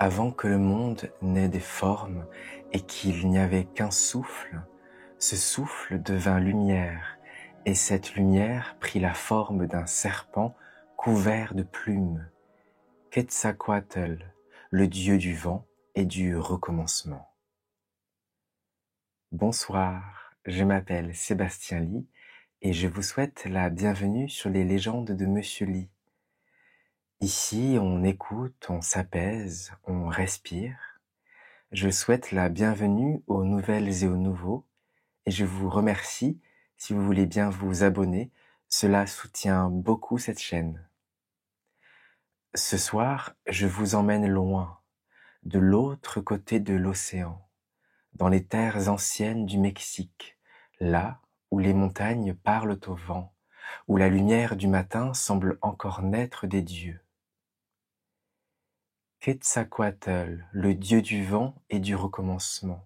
Avant que le monde n'ait des formes et qu'il n'y avait qu'un souffle, ce souffle devint lumière, et cette lumière prit la forme d'un serpent couvert de plumes. Quetzalcoatl, le dieu du vent et du recommencement. Bonsoir, je m'appelle Sébastien Ly et je vous souhaite la bienvenue sur les légendes de Monsieur Ly. Ici, on écoute, on s'apaise, on respire. Je souhaite la bienvenue aux nouvelles et aux nouveaux et je vous remercie si vous voulez bien vous abonner. Cela soutient beaucoup cette chaîne. Ce soir, je vous emmène loin, de l'autre côté de l'océan, dans les terres anciennes du Mexique, là où les montagnes parlent au vent, où la lumière du matin semble encore naître des dieux. Quetzalcoatl, le dieu du vent et du recommencement.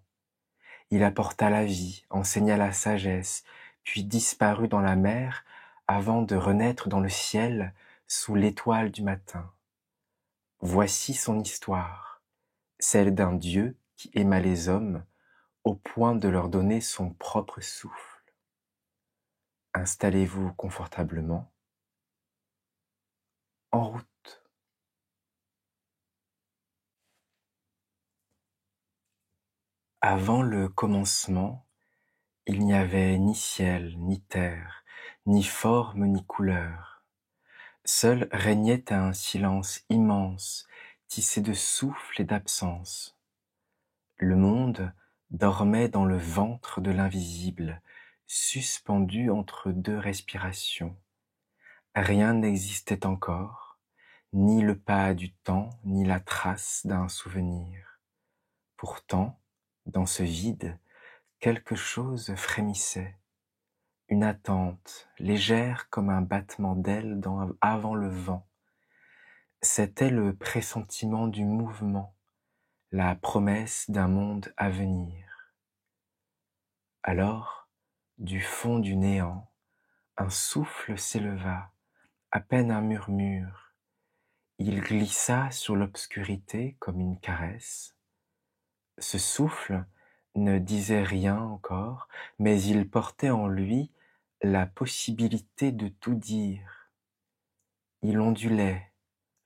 Il apporta la vie, enseigna la sagesse, puis disparut dans la mer avant de renaître dans le ciel sous l'étoile du matin. Voici son histoire, celle d'un dieu qui aima les hommes au point de leur donner son propre souffle. Installez-vous confortablement. En route. Avant le commencement, il n'y avait ni ciel, ni terre, ni forme, ni couleur. Seul régnait un silence immense, tissé de souffle et d'absence. Le monde dormait dans le ventre de l'invisible, suspendu entre deux respirations. Rien n'existait encore, ni le pas du temps, ni la trace d'un souvenir. Pourtant, dans ce vide, quelque chose frémissait. Une attente, légère comme un battement d'ailes avant le vent. C'était le pressentiment du mouvement, la promesse d'un monde à venir. Alors, du fond du néant, un souffle s'éleva, à peine un murmure. Il glissa sur l'obscurité comme une caresse. Ce souffle ne disait rien encore, mais il portait en lui la possibilité de tout dire. Il ondulait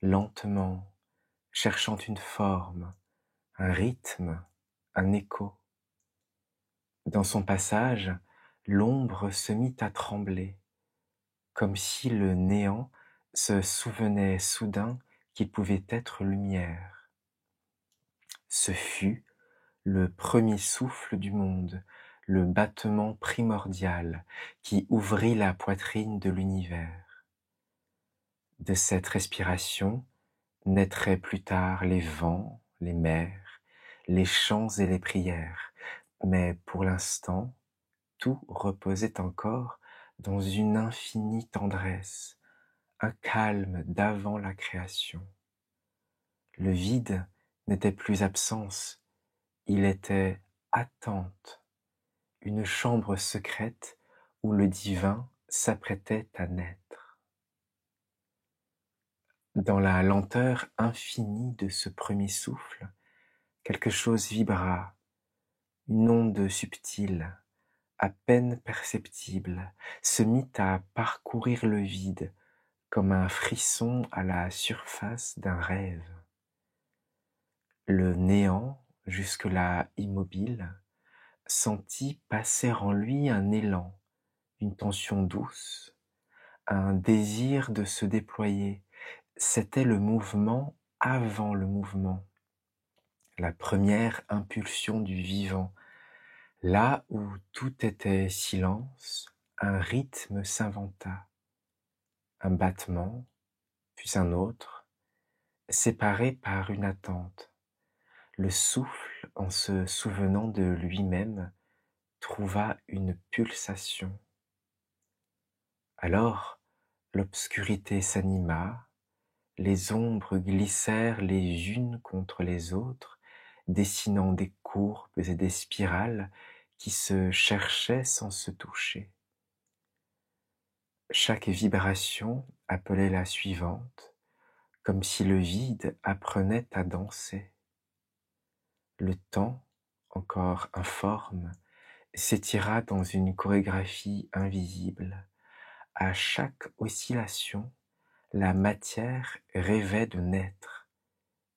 lentement, cherchant une forme, un rythme, un écho. Dans son passage, l'ombre se mit à trembler, comme si le néant se souvenait soudain qu'il pouvait être lumière. Ce fut le premier souffle du monde, le battement primordial qui ouvrit la poitrine de l'univers. De cette respiration naîtraient plus tard les vents, les mers, les chants et les prières, mais pour l'instant, tout reposait encore dans une infinie tendresse, un calme d'avant la création. Le vide n'était plus absence, il était attente, une chambre secrète où le divin s'apprêtait à naître. Dans la lenteur infinie de ce premier souffle, quelque chose vibra, une onde subtile, à peine perceptible, se mit à parcourir le vide comme un frisson à la surface d'un rêve. Le néant, jusque-là immobile, sentit passer en lui un élan, une tension douce, un désir de se déployer. C'était le mouvement avant le mouvement, la première impulsion du vivant. Là où tout était silence, un rythme s'inventa, un battement, puis un autre, séparés par une attente. Le souffle, en se souvenant de lui-même, trouva une pulsation. Alors, l'obscurité s'anima, les ombres glissèrent les unes contre les autres, dessinant des courbes et des spirales qui se cherchaient sans se toucher. Chaque vibration appelait la suivante, comme si le vide apprenait à danser. Le temps, encore informe, s'étira dans une chorégraphie invisible. À chaque oscillation, la matière rêvait de naître,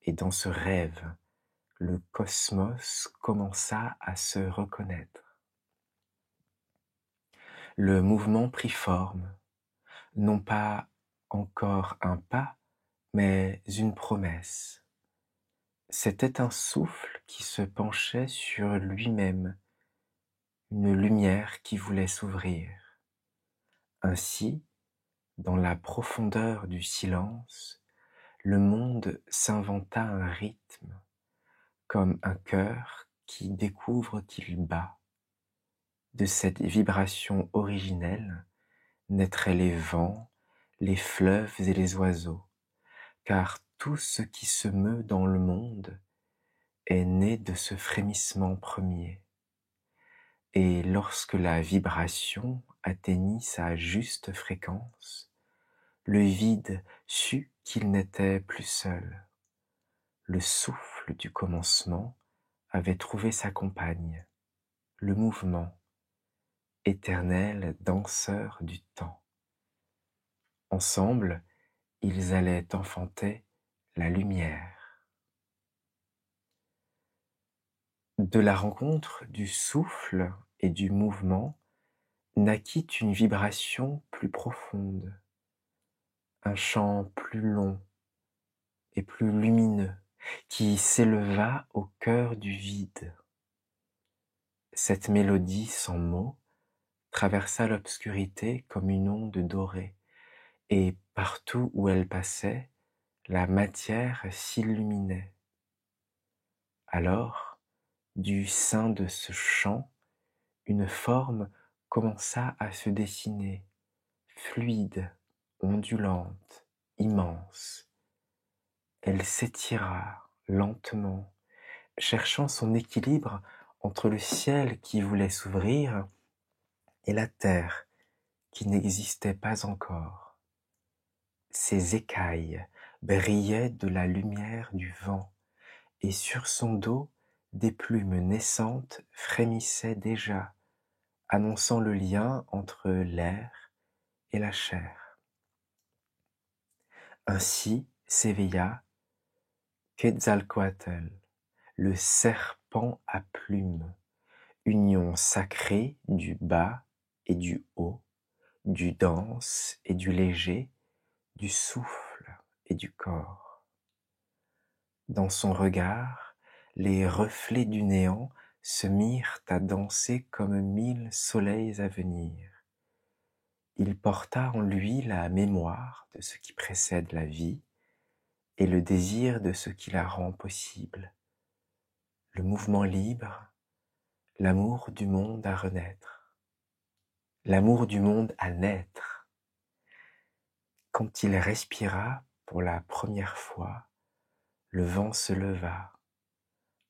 et dans ce rêve, le cosmos commença à se reconnaître. Le mouvement prit forme, non pas encore un pas, mais une promesse. C'était un souffle qui se penchait sur lui-même, une lumière qui voulait s'ouvrir. Ainsi, dans la profondeur du silence, le monde s'inventa un rythme, comme un cœur qui découvre qu'il bat. De cette vibration originelle naîtraient les vents, les fleuves et les oiseaux, car tout ce qui se meut dans le monde est né de ce frémissement premier. Et lorsque la vibration atteignit sa juste fréquence, le vide sut qu'il n'était plus seul. Le souffle du commencement avait trouvé sa compagne, le mouvement, éternel danseur du temps. Ensemble, ils allaient enfanter la lumière. De la rencontre du souffle et du mouvement naquit une vibration plus profonde, un chant plus long et plus lumineux qui s'éleva au cœur du vide. Cette mélodie sans mots traversa l'obscurité comme une onde dorée, et partout où elle passait, la matière s'illuminait. Alors, du sein de ce chant, une forme commença à se dessiner, fluide, ondulante, immense. Elle s'étira lentement, cherchant son équilibre entre le ciel qui voulait s'ouvrir et la terre qui n'existait pas encore. Ses écailles brillaient de la lumière du vent, et sur son dos, des plumes naissantes frémissaient déjà, annonçant le lien entre l'air et la chair. Ainsi s'éveilla Quetzalcoatl, le serpent à plumes, union sacrée du bas et du haut, du dense et du léger, du souffle et du corps. Dans son regard, les reflets du néant se mirent à danser comme 1000 soleils à venir. Il porta en lui la mémoire de ce qui précède la vie et le désir de ce qui la rend possible. Le mouvement libre, l'amour du monde à renaître, l'amour du monde à naître. Quand il respira pour la première fois, le vent se leva,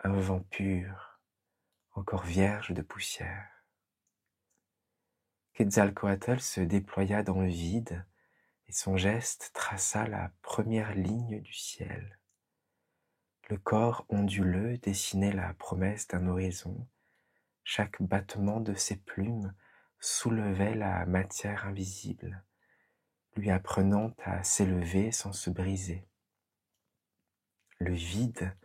un vent pur, encore vierge de poussière. Quetzalcoatl se déploya dans le vide et son geste traça la première ligne du ciel. Le corps onduleux dessinait la promesse d'un horizon. Chaque battement de ses plumes soulevait la matière invisible, lui apprenant à s'élever sans se briser. Le vide,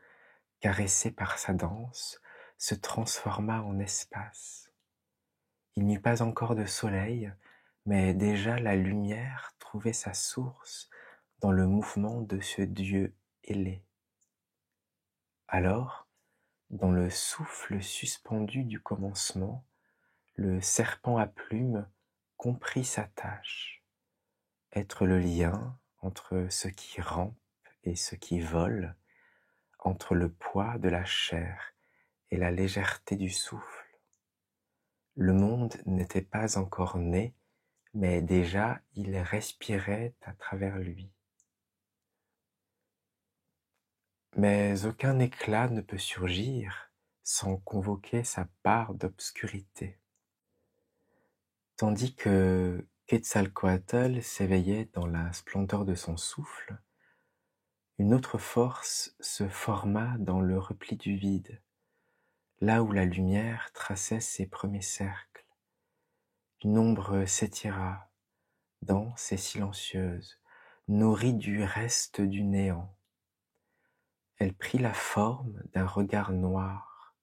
caressé par sa danse, se transforma en espace. Il n'y eut pas encore de soleil, mais déjà la lumière trouvait sa source dans le mouvement de ce Dieu ailé. Alors, dans le souffle suspendu du commencement, le serpent à plumes comprit sa tâche, être le lien entre ce qui rampe et ce qui vole, entre le poids de la chair et la légèreté du souffle. Le monde n'était pas encore né, mais déjà il respirait à travers lui. Mais aucun éclat ne peut surgir sans convoquer sa part d'obscurité. Tandis que Quetzalcoatl s'éveillait dans la splendeur de son souffle, une autre force se forma dans le repli du vide. là où la lumière traçait ses premiers cercles. Une ombre s'étira, dense et silencieuse, nourrie du reste du néant. Elle prit la forme d'un regard noir,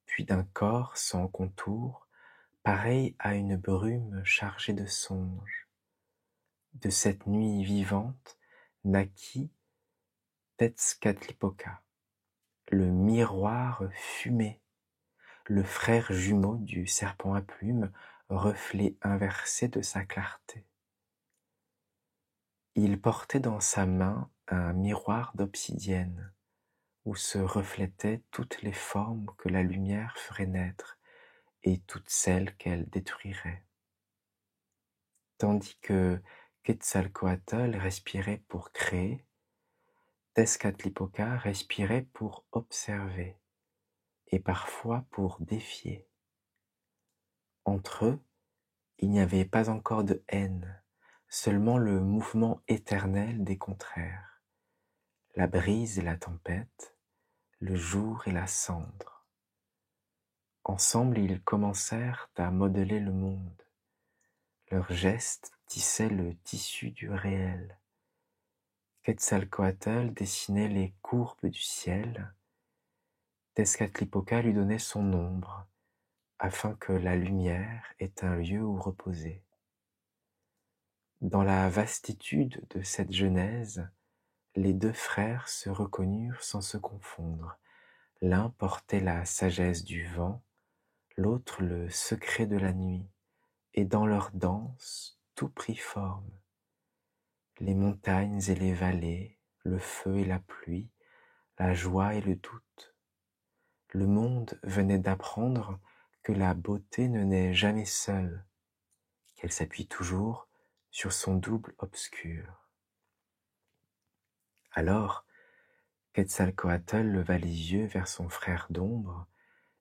puis d'un corps sans contour, pareil à une brume chargée de songes. De cette nuit vivante naquit Tezcatlipoca, le miroir fumé, le frère jumeau du serpent à plumes, reflet inversé de sa clarté. Il portait dans sa main un miroir d'obsidienne, où se reflétaient toutes les formes que la lumière ferait naître et toutes celles qu'elle détruirait. Tandis que Quetzalcoatl respirait pour créer, Tezcatlipoca respirait pour observer et parfois pour défier. Entre eux, il n'y avait pas encore de haine, seulement le mouvement éternel des contraires, la brise et la tempête, le jour et la cendre. Ensemble, ils commencèrent à modeler le monde. Leurs gestes tissaient le tissu du réel. Quetzalcoatl dessinait les courbes du ciel. Tezcatlipoca lui donnait son ombre, afin que la lumière ait un lieu où reposer. Dans la vastitude de cette genèse, les deux frères se reconnurent sans se confondre. L'un portait la sagesse du vent, l'autre le secret de la nuit, et dans leur danse, tout prit forme. Les montagnes et les vallées, le feu et la pluie, la joie et le doute. Le monde venait d'apprendre que la beauté ne naît jamais seule, qu'elle s'appuie toujours sur son double obscur. Alors, Quetzalcoatl leva les yeux vers son frère d'ombre,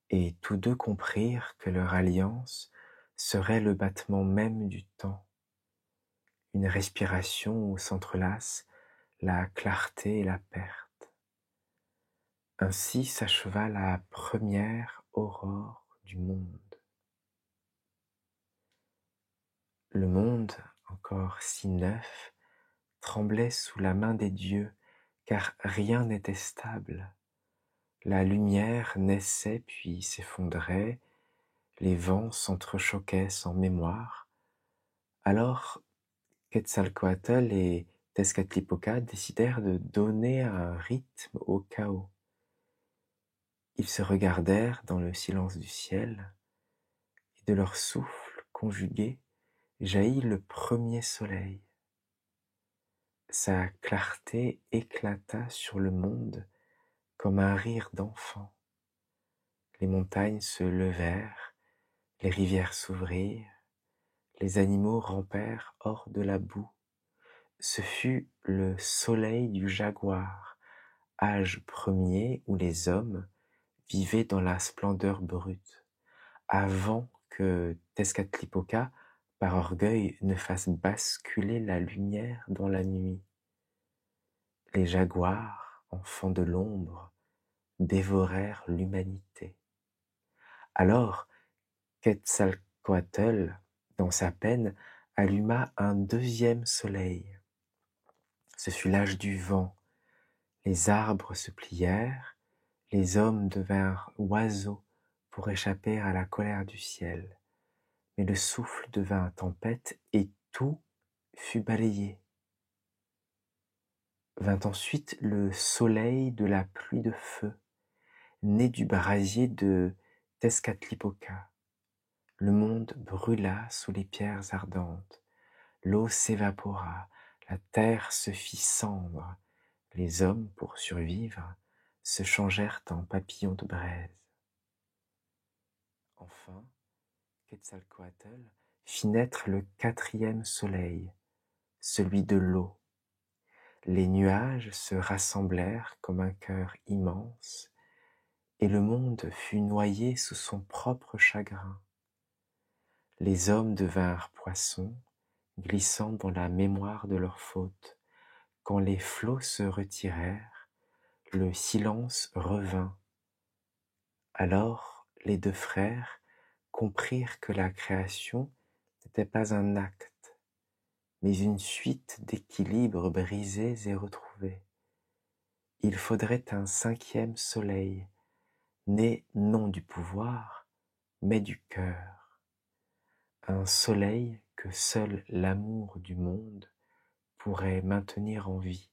et tous deux comprirent que leur alliance serait le battement même du temps, une respiration où s'entrelacent la clarté et la perte. Ainsi s'acheva la première aurore du monde. Le monde, encore si neuf, tremblait sous la main des dieux, car rien n'était stable. La lumière naissait puis s'effondrait, les vents s'entrechoquaient sans mémoire. Alors Quetzalcoatl et Tezcatlipoca décidèrent de donner un rythme au chaos. Ils se regardèrent dans le silence du ciel, et de leur souffle conjugué jaillit le premier soleil. Sa clarté éclata sur le monde comme un rire d'enfant. Les montagnes se levèrent, les rivières s'ouvrirent, les animaux rampèrent hors de la boue. Ce fut le soleil du jaguar, âge premier où les hommes vivaient dans la splendeur brute, avant que Tezcatlipoca, par orgueil, ne fasse basculer la lumière dans la nuit. Les jaguars, enfants de l'ombre, dévorèrent l'humanité. Alors Quetzalcoatl, dans sa peine, alluma un deuxième soleil. Ce fut l'âge du vent. Les arbres se plièrent, les hommes devinrent oiseaux pour échapper à la colère du ciel. Mais le souffle devint tempête et tout fut balayé. Vint ensuite le soleil de la pluie de feu, né du brasier de Tezcatlipoca. Le monde brûla sous les pierres ardentes, l'eau s'évapora, la terre se fit cendre, les hommes, pour survivre, se changèrent en papillons de braise. Enfin, Quetzalcoatl fit naître le quatrième soleil, celui de l'eau. Les nuages se rassemblèrent comme un cœur immense, et le monde fut noyé sous son propre chagrin. Les hommes devinrent poissons, glissant dans la mémoire de leurs fautes. Quand les flots se retirèrent, le silence revint. Alors les deux frères comprirent que la création n'était pas un acte, mais une suite d'équilibres brisés et retrouvés. Il faudrait un cinquième soleil, né non du pouvoir, mais du cœur. Un soleil que seul l'amour du monde pourrait maintenir en vie.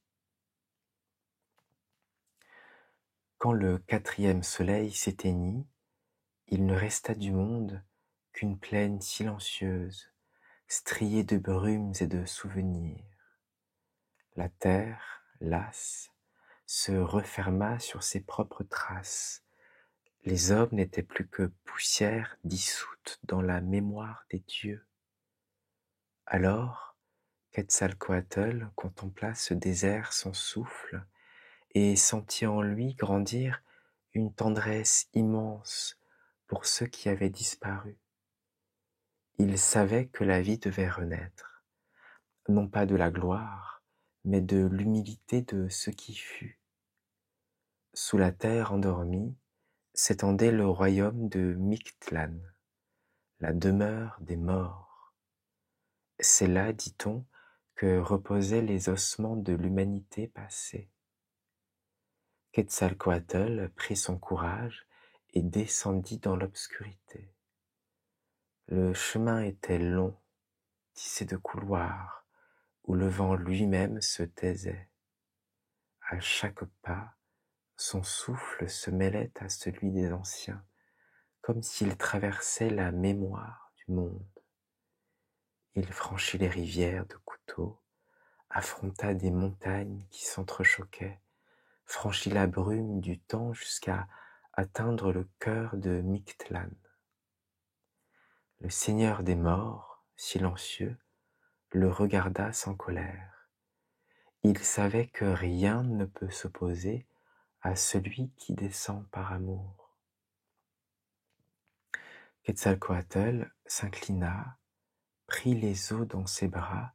Quand le quatrième soleil s'éteignit, il ne resta du monde qu'une plaine silencieuse, striée de brumes et de souvenirs. La terre, lasse, se referma sur ses propres traces. Les hommes n'étaient plus que poussière dissoute dans la mémoire des dieux. Alors, Quetzalcoatl contempla ce désert sans souffle et sentit en lui grandir une tendresse immense pour ceux qui avaient disparu. Il savait que la vie devait renaître, non pas de la gloire, mais de l'humilité de ce qui fut. Sous la terre endormie s'étendait le royaume de Mictlan, la demeure des morts. C'est là, dit-on, que reposaient les ossements de l'humanité passée. Quetzalcoatl prit son courage et descendit dans l'obscurité. Le chemin était long, tissé de couloirs, où le vent lui-même se taisait. À chaque pas, son souffle se mêlait à celui des anciens, comme s'il traversait la mémoire du monde. Il franchit les rivières de couteaux, affronta des montagnes qui s'entrechoquaient, franchit la brume du temps jusqu'à atteindre le cœur de Mictlan. Le seigneur des morts, silencieux, le regarda sans colère. Il savait que rien ne peut s'opposer à celui qui descend par amour. Quetzalcoatl s'inclina, prit les eaux dans ses bras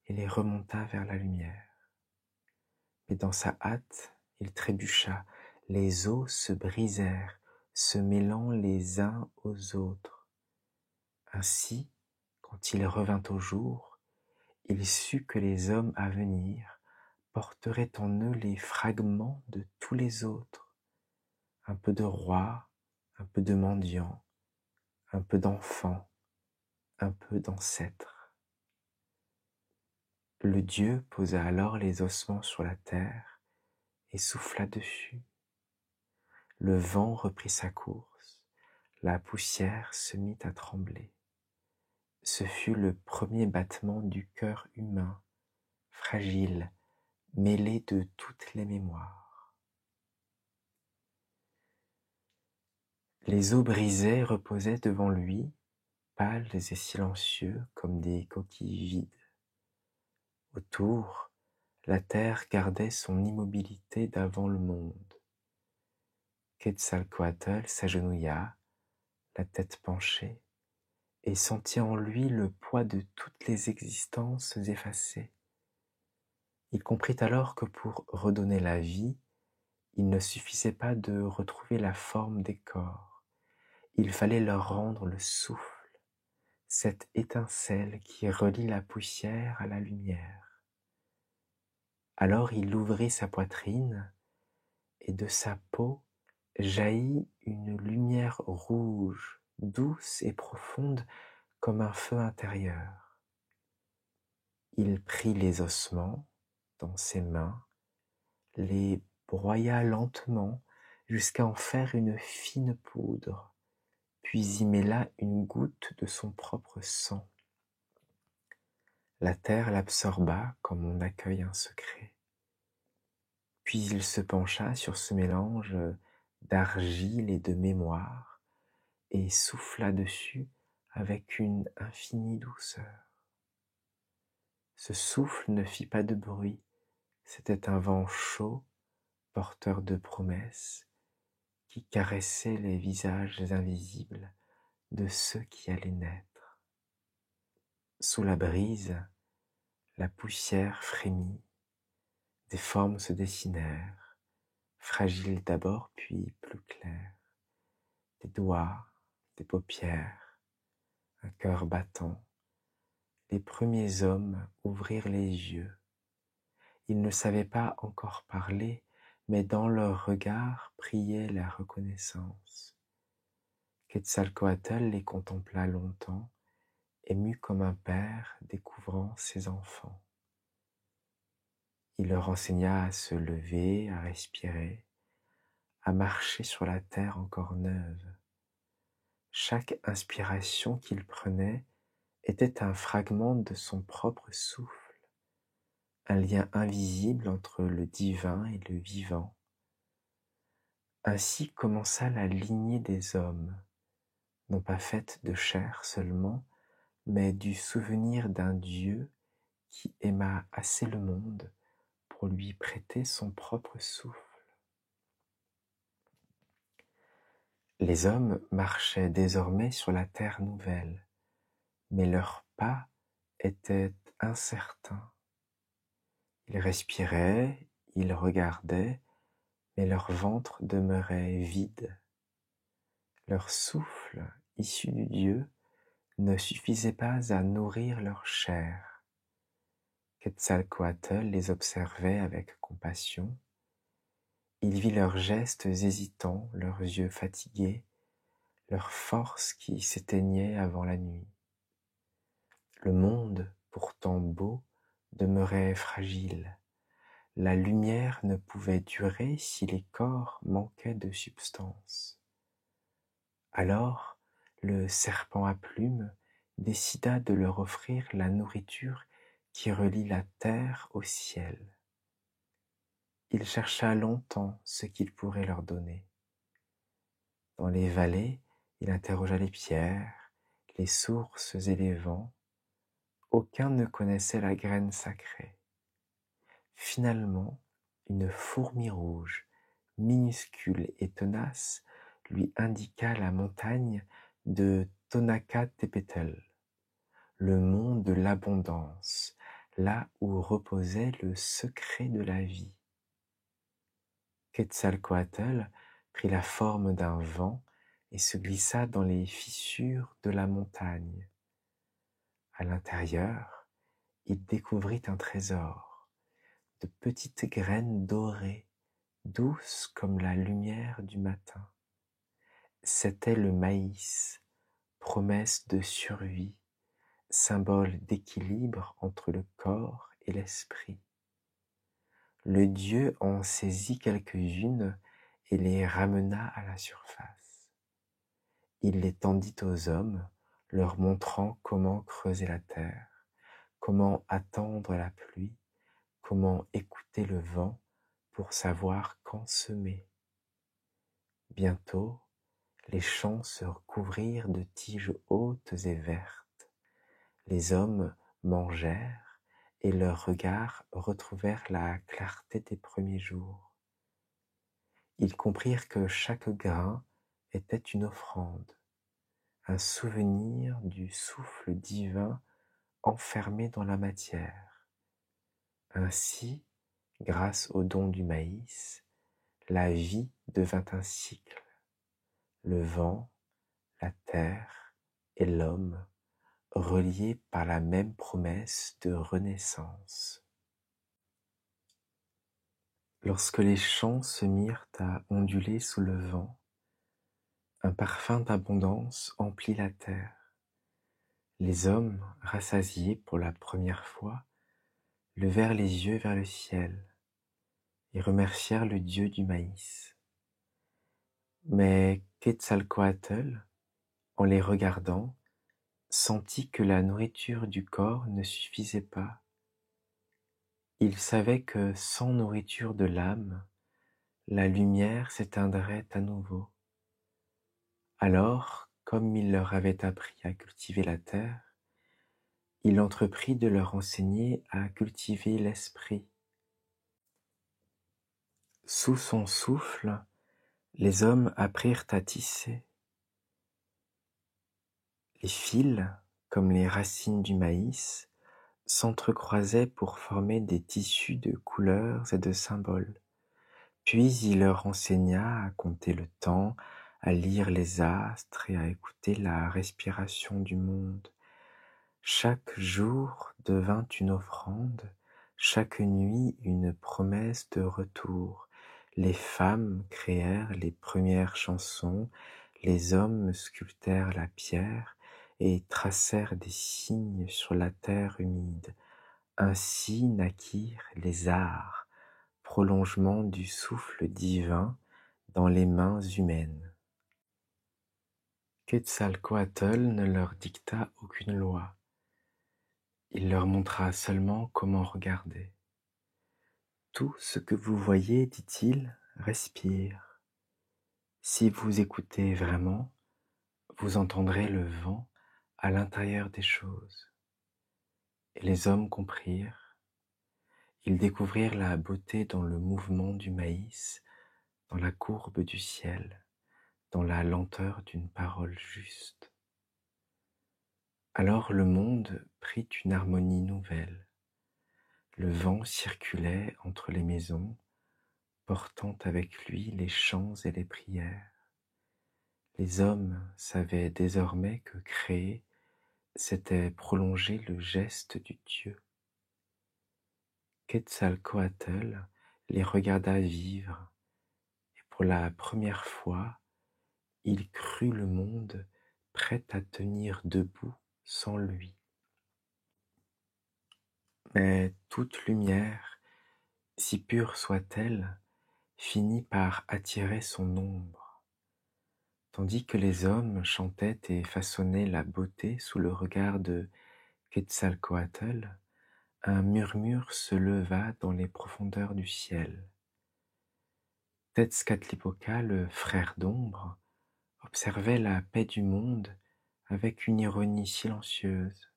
et les remonta vers la lumière. Mais dans sa hâte, il trébucha, les eaux se brisèrent, se mêlant les uns aux autres. Ainsi, quand il revint au jour, il sut que les hommes à venir porteraient en eux les fragments de tous les autres, un peu de rois, un peu de mendiants, un peu d'enfants, un peu d'ancêtres. Le Dieu posa alors les ossements sur la terre et souffla dessus. Le vent reprit sa course, la poussière se mit à trembler. Ce fut le premier battement du cœur humain, fragile, mêlé de toutes les mémoires. Les os brisés reposaient devant lui, pâles et silencieux comme des coquilles vides. Autour, la terre gardait son immobilité d'avant le monde. Quetzalcoatl s'agenouilla, la tête penchée, et sentit en lui le poids de toutes les existences effacées. Il comprit alors que pour redonner la vie, il ne suffisait pas de retrouver la forme des corps, il fallait leur rendre le souffle, cette étincelle qui relie la poussière à la lumière. Alors il ouvrit sa poitrine, et de sa peau jaillit une lumière rouge, douce et profonde comme un feu intérieur. Il prit les ossements dans ses mains, les broya lentement jusqu'à en faire une fine poudre, puis y mêla une goutte de son propre sang. La terre l'absorba comme on accueille un secret. Puis il se pencha sur ce mélange d'argile et de mémoire et souffla dessus avec une infinie douceur. Ce souffle ne fit pas de bruit, c'était un vent chaud, porteur de promesses, qui caressait les visages invisibles de ceux qui allaient naître. Sous la brise, la poussière frémit, des formes se dessinèrent, fragiles d'abord puis plus claires. des doigts, des paupières, un cœur battant. Les premiers hommes ouvrirent les yeux. Ils ne savaient pas encore parler, mais dans leur regard priait la reconnaissance. Quetzalcoatl les contempla longtemps, ému comme un père découvrant ses enfants. Il leur enseigna à se lever, à respirer, à marcher sur la terre encore neuve. Chaque inspiration qu'il prenait était un fragment de son propre souffle, un lien invisible entre le divin et le vivant. Ainsi commença la lignée des hommes, non pas faite de chair seulement, mais du souvenir d'un Dieu qui aima assez le monde pour lui prêter son propre souffle. Les hommes marchaient désormais sur la terre nouvelle, mais leurs pas étaient incertains. Ils respiraient, ils regardaient, mais leur ventre demeurait vide. Leur souffle, issu du Dieu, ne suffisait pas à nourrir leur chair. Quetzalcoatl les observait avec compassion. Il vit leurs gestes hésitants, leurs yeux fatigués, leur force qui s'éteignait avant la nuit. Le monde, pourtant beau, demeurait fragile. La lumière ne pouvait durer si les corps manquaient de substance. Alors, le serpent à plumes décida de leur offrir la nourriture qui relie la terre au ciel. Il chercha longtemps ce qu'il pourrait leur donner. Dans les vallées, il interrogea les pierres, les sources et les vents. Aucun ne connaissait la graine sacrée. Finalement, une fourmi rouge, minuscule et tenace, lui indiqua la montagne de Tonacatepetl, le mont de l'abondance, là où reposait le secret de la vie. Quetzalcoatl prit la forme d'un vent et se glissa dans les fissures de la montagne. À l'intérieur, il découvrit un trésor, de petites graines dorées, douces comme la lumière du matin. C'était le maïs, promesse de survie, symbole d'équilibre entre le corps et l'esprit. Le Dieu en saisit quelques-unes et les ramena à la surface. Il les tendit aux hommes, leur montrant comment creuser la terre, comment attendre la pluie, comment écouter le vent pour savoir quand semer. Bientôt, les champs se recouvrirent de tiges hautes et vertes. Les hommes mangèrent et leurs regards retrouvèrent la clarté des premiers jours. Ils comprirent que chaque grain était une offrande, un souvenir du souffle divin enfermé dans la matière. Ainsi, grâce au don du maïs, la vie devint un cycle. Le vent, la terre et l'homme, reliés par la même promesse de renaissance. Lorsque les champs se mirent à onduler sous le vent, un parfum d'abondance emplit la terre. Les hommes, rassasiés pour la première fois, levèrent les yeux vers le ciel et remercièrent le Dieu du maïs. Mais Quetzalcoatl, en les regardant, sentit que la nourriture du corps ne suffisait pas. Il savait que sans nourriture de l'âme, la lumière s'éteindrait à nouveau. Alors, comme il leur avait appris à cultiver la terre, il entreprit de leur enseigner à cultiver l'esprit. Sous son souffle, les hommes apprirent à tisser. Les fils, comme les racines du maïs, s'entrecroisaient pour former des tissus de couleurs et de symboles. Puis il leur enseigna à compter le temps, à lire les astres et à écouter la respiration du monde. Chaque jour devint une offrande, chaque nuit une promesse de retour. Les femmes créèrent les premières chansons, les hommes sculptèrent la pierre et tracèrent des signes sur la terre humide. Ainsi naquirent les arts, prolongement du souffle divin dans les mains humaines. Quetzalcoatl ne leur dicta aucune loi. Il leur montra seulement comment regarder. Tout ce que vous voyez, dit-il, respire. Si vous écoutez vraiment, vous entendrez le vent à l'intérieur des choses. Et les hommes comprirent. Ils découvrirent la beauté dans le mouvement du maïs, dans la courbe du ciel, dans la lenteur d'une parole juste. Alors le monde prit une harmonie nouvelle. Le vent circulait entre les maisons, portant avec lui les chants et les prières. Les hommes savaient désormais que créer, c'était prolonger le geste du Dieu. Quetzalcoatl les regarda vivre, et pour la première fois, il crut le monde prêt à tenir debout sans lui. Mais toute lumière, si pure soit-elle, finit par attirer son ombre. Tandis que les hommes chantaient et façonnaient la beauté sous le regard de Quetzalcoatl, un murmure se leva dans les profondeurs du ciel. Tezcatlipoca, le frère d'ombre, observait la paix du monde avec une ironie silencieuse.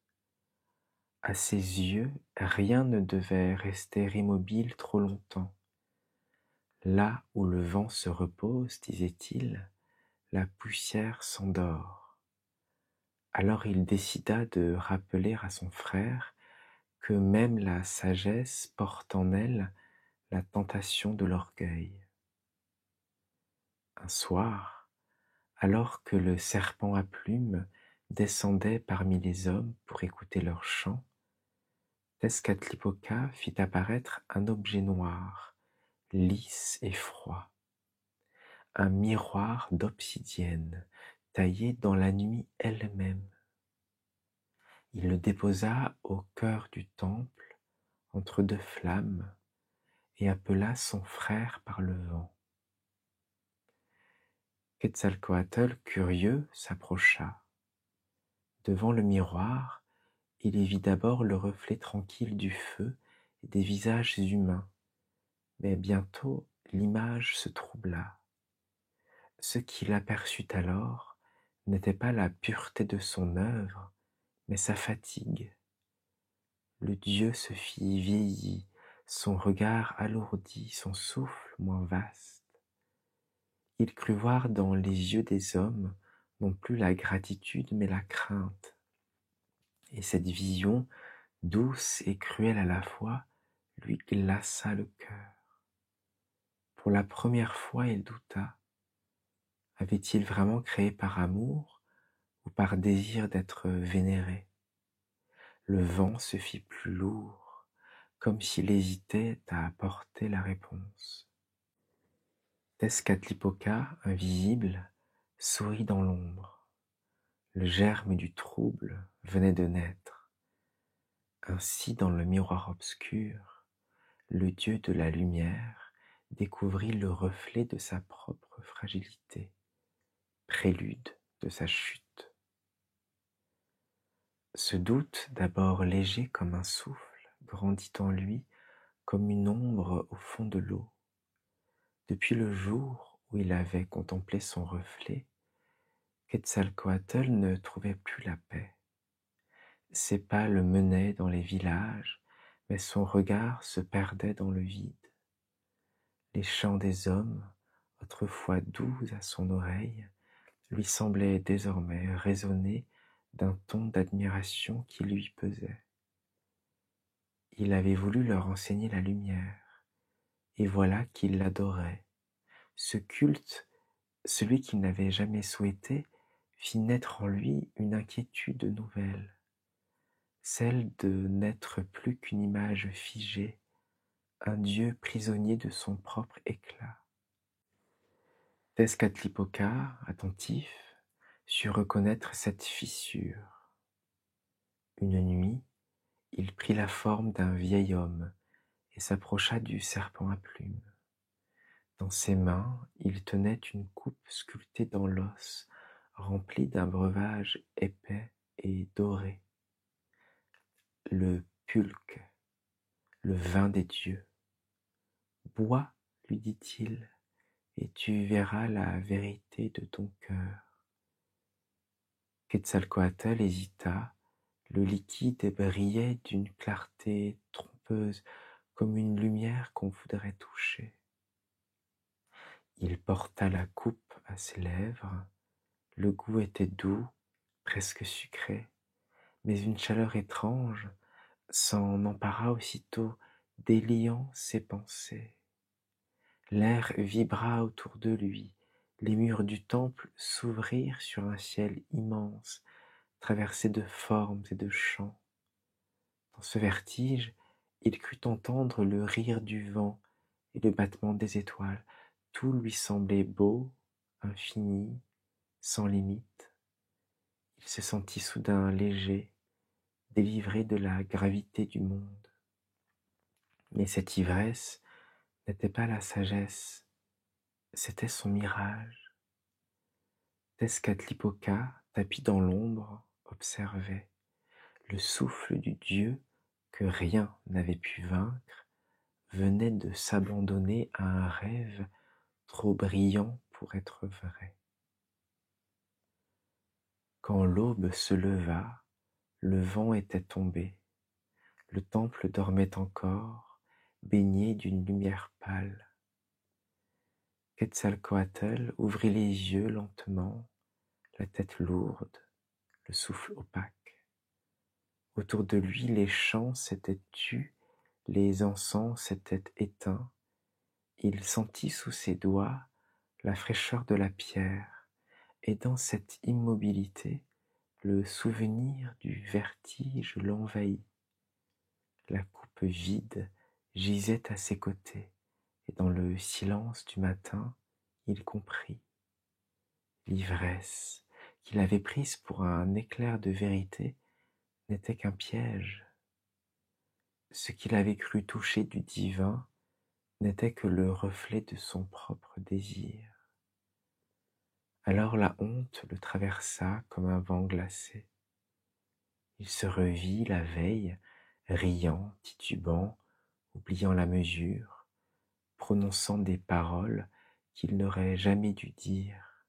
À ses yeux, rien ne devait rester immobile trop longtemps. Là où le vent se repose, disait-il, la poussière s'endort. Alors il décida de rappeler à son frère que même la sagesse porte en elle la tentation de l'orgueil. Un soir, alors que le serpent à plumes descendait parmi les hommes pour écouter leurs chants, Tezcatlipoca fit apparaître un objet noir, lisse et froid, un miroir d'obsidienne taillé dans la nuit elle-même. Il le déposa au cœur du temple, entre deux flammes, et appela son frère par le vent. Quetzalcoatl, curieux, s'approcha. Devant le miroir, il y vit d'abord le reflet tranquille du feu et des visages humains, mais bientôt l'image se troubla. Ce qu'il aperçut alors n'était pas la pureté de son œuvre, mais sa fatigue. Le Dieu se fit vieilli, son regard alourdi, son souffle moins vaste. Il crut voir dans les yeux des hommes non plus la gratitude mais la crainte. Et cette vision, douce et cruelle à la fois, lui glaça le cœur. Pour la première fois, il douta. Avait-il vraiment créé par amour ou par désir d'être vénéré? Le vent se fit plus lourd, comme s'il hésitait à apporter la réponse. Tezcatlipoca, invisible, sourit dans l'ombre. Le germe du trouble venait de naître. Ainsi, dans le miroir obscur, le Dieu de la lumière découvrit le reflet de sa propre fragilité, prélude de sa chute. Ce doute, d'abord léger comme un souffle, grandit en lui comme une ombre au fond de l'eau. Depuis le jour où il avait contemplé son reflet, Quetzalcoatl ne trouvait plus la paix. Ses pas le menaient dans les villages, mais son regard se perdait dans le vide. Les chants des hommes, autrefois doux à son oreille, lui semblaient désormais résonner d'un ton d'admiration qui lui pesait. Il avait voulu leur enseigner la lumière, et voilà qu'il l'adorait. Ce culte celui qu'il n'avait jamais souhaité fit naître en lui une inquiétude nouvelle, celle de n'être plus qu'une image figée, un dieu prisonnier de son propre éclat. Tezcatlipoca, attentif, sut reconnaître cette fissure. Une nuit, il prit la forme d'un vieil homme et s'approcha du serpent à plumes. Dans ses mains, il tenait une coupe sculptée dans l'os, remplie d'un breuvage épais et doré. Le pulque, le vin des dieux. Bois, lui dit-il, et tu verras la vérité de ton cœur. Quetzalcoatl hésita, le liquide brillait d'une clarté trompeuse, comme une lumière qu'on voudrait toucher. Il porta la coupe à ses lèvres, le goût était doux, presque sucré, mais une chaleur étrange s'en empara aussitôt, déliant ses pensées. L'air vibra autour de lui, les murs du temple s'ouvrirent sur un ciel immense, traversé de formes et de chants. Dans ce vertige, il crut entendre le rire du vent et le battement des étoiles. Tout lui semblait beau, infini, sans limite. Il se sentit soudain léger, délivré de la gravité du monde. Mais cette ivresse n'était pas la sagesse, c'était son mirage. Tezcatlipoca, tapi dans l'ombre, observait. Le souffle du dieu que rien n'avait pu vaincre venait de s'abandonner à un rêve trop brillant pour être vrai. Quand l'aube se leva, le vent était tombé, le temple dormait encore, baigné d'une lumière pâle. Quetzalcoatl ouvrit les yeux lentement, la tête lourde, le souffle opaque. Autour de lui, les chants s'étaient tus, les encens s'étaient éteints. Il sentit sous ses doigts la fraîcheur de la pierre, et dans cette immobilité, le souvenir du vertige l'envahit. La coupe vide gisait à ses côtés, et dans le silence du matin, il comprit. L'ivresse qu'il avait prise pour un éclair de vérité n'était qu'un piège. Ce qu'il avait cru toucher du divin n'était que le reflet de son propre désir. Alors la honte le traversa comme un vent glacé. Il se revit la veille, riant, titubant, oubliant la mesure, prononçant des paroles qu'il n'aurait jamais dû dire.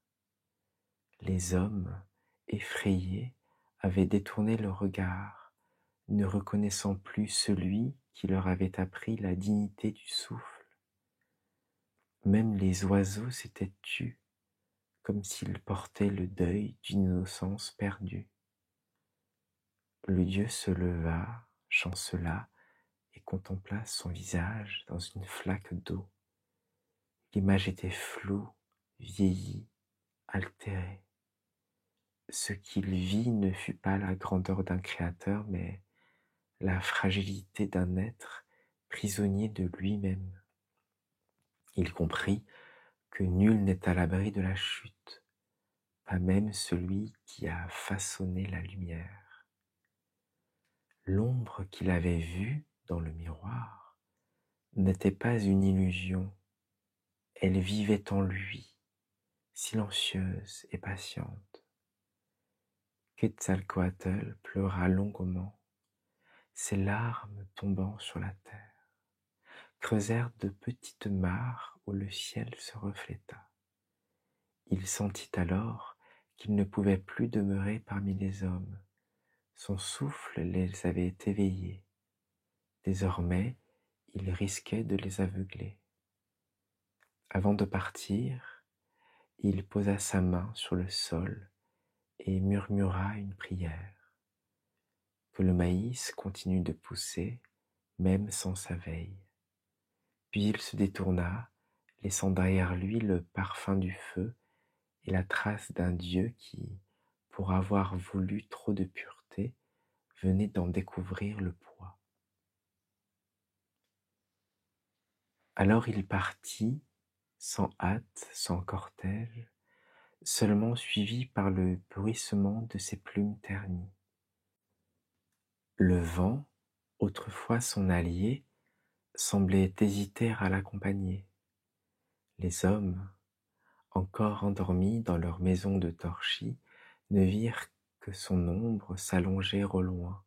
Les hommes, effrayés, avaient détourné le regard, ne reconnaissant plus celui qui leur avait appris la dignité du souffle. Même les oiseaux s'étaient tus, comme s'ils portaient le deuil d'une innocence perdue. Le dieu se leva, chancela, et contempla son visage dans une flaque d'eau. L'image était floue, vieillie, altérée. Ce qu'il vit ne fut pas la grandeur d'un créateur, mais la fragilité d'un être prisonnier de lui-même. Il comprit que nul n'est à l'abri de la chute, pas même celui qui a façonné la lumière. L'ombre qu'il avait vue dans le miroir n'était pas une illusion, elle vivait en lui, silencieuse et patiente. Quetzalcoatl pleura longuement, ses larmes tombant sur la terre, creusèrent de petites mares où le ciel se refléta. Il sentit alors qu'il ne pouvait plus demeurer parmi les hommes. Son souffle les avait éveillés. Désormais, il risquait de les aveugler. Avant de partir, il posa sa main sur le sol et murmura une prière. Que le maïs continue de pousser, même sans sa veille. Puis il se détourna, laissant derrière lui le parfum du feu et la trace d'un Dieu qui, pour avoir voulu trop de pureté, venait d'en découvrir le poids. Alors il partit, sans hâte, sans cortège, seulement suivi par le bruissement de ses plumes ternies. Le vent, autrefois son allié, semblait hésiter à l'accompagner. Les hommes, encore endormis dans leur maison de torchis, ne virent que son ombre s'allonger au loin,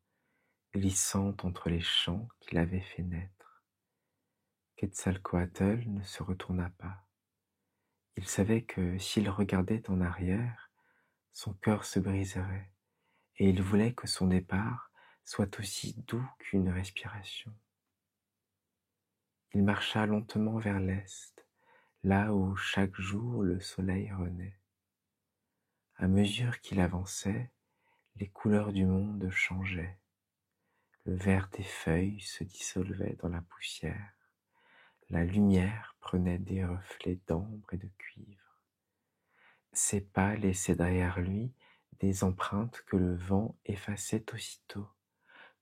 glissant entre les champs qu'il avait fait naître. Quetzalcoatl ne se retourna pas. Il savait que s'il regardait en arrière, son cœur se briserait, et il voulait que son départ soit aussi doux qu'une respiration. Il marcha lentement vers l'est, là où chaque jour le soleil renaît. À mesure qu'il avançait, les couleurs du monde changeaient. Le vert des feuilles se dissolvait dans la poussière. La lumière prenait des reflets d'ambre et de cuivre. Ses pas laissaient derrière lui des empreintes que le vent effaçait aussitôt,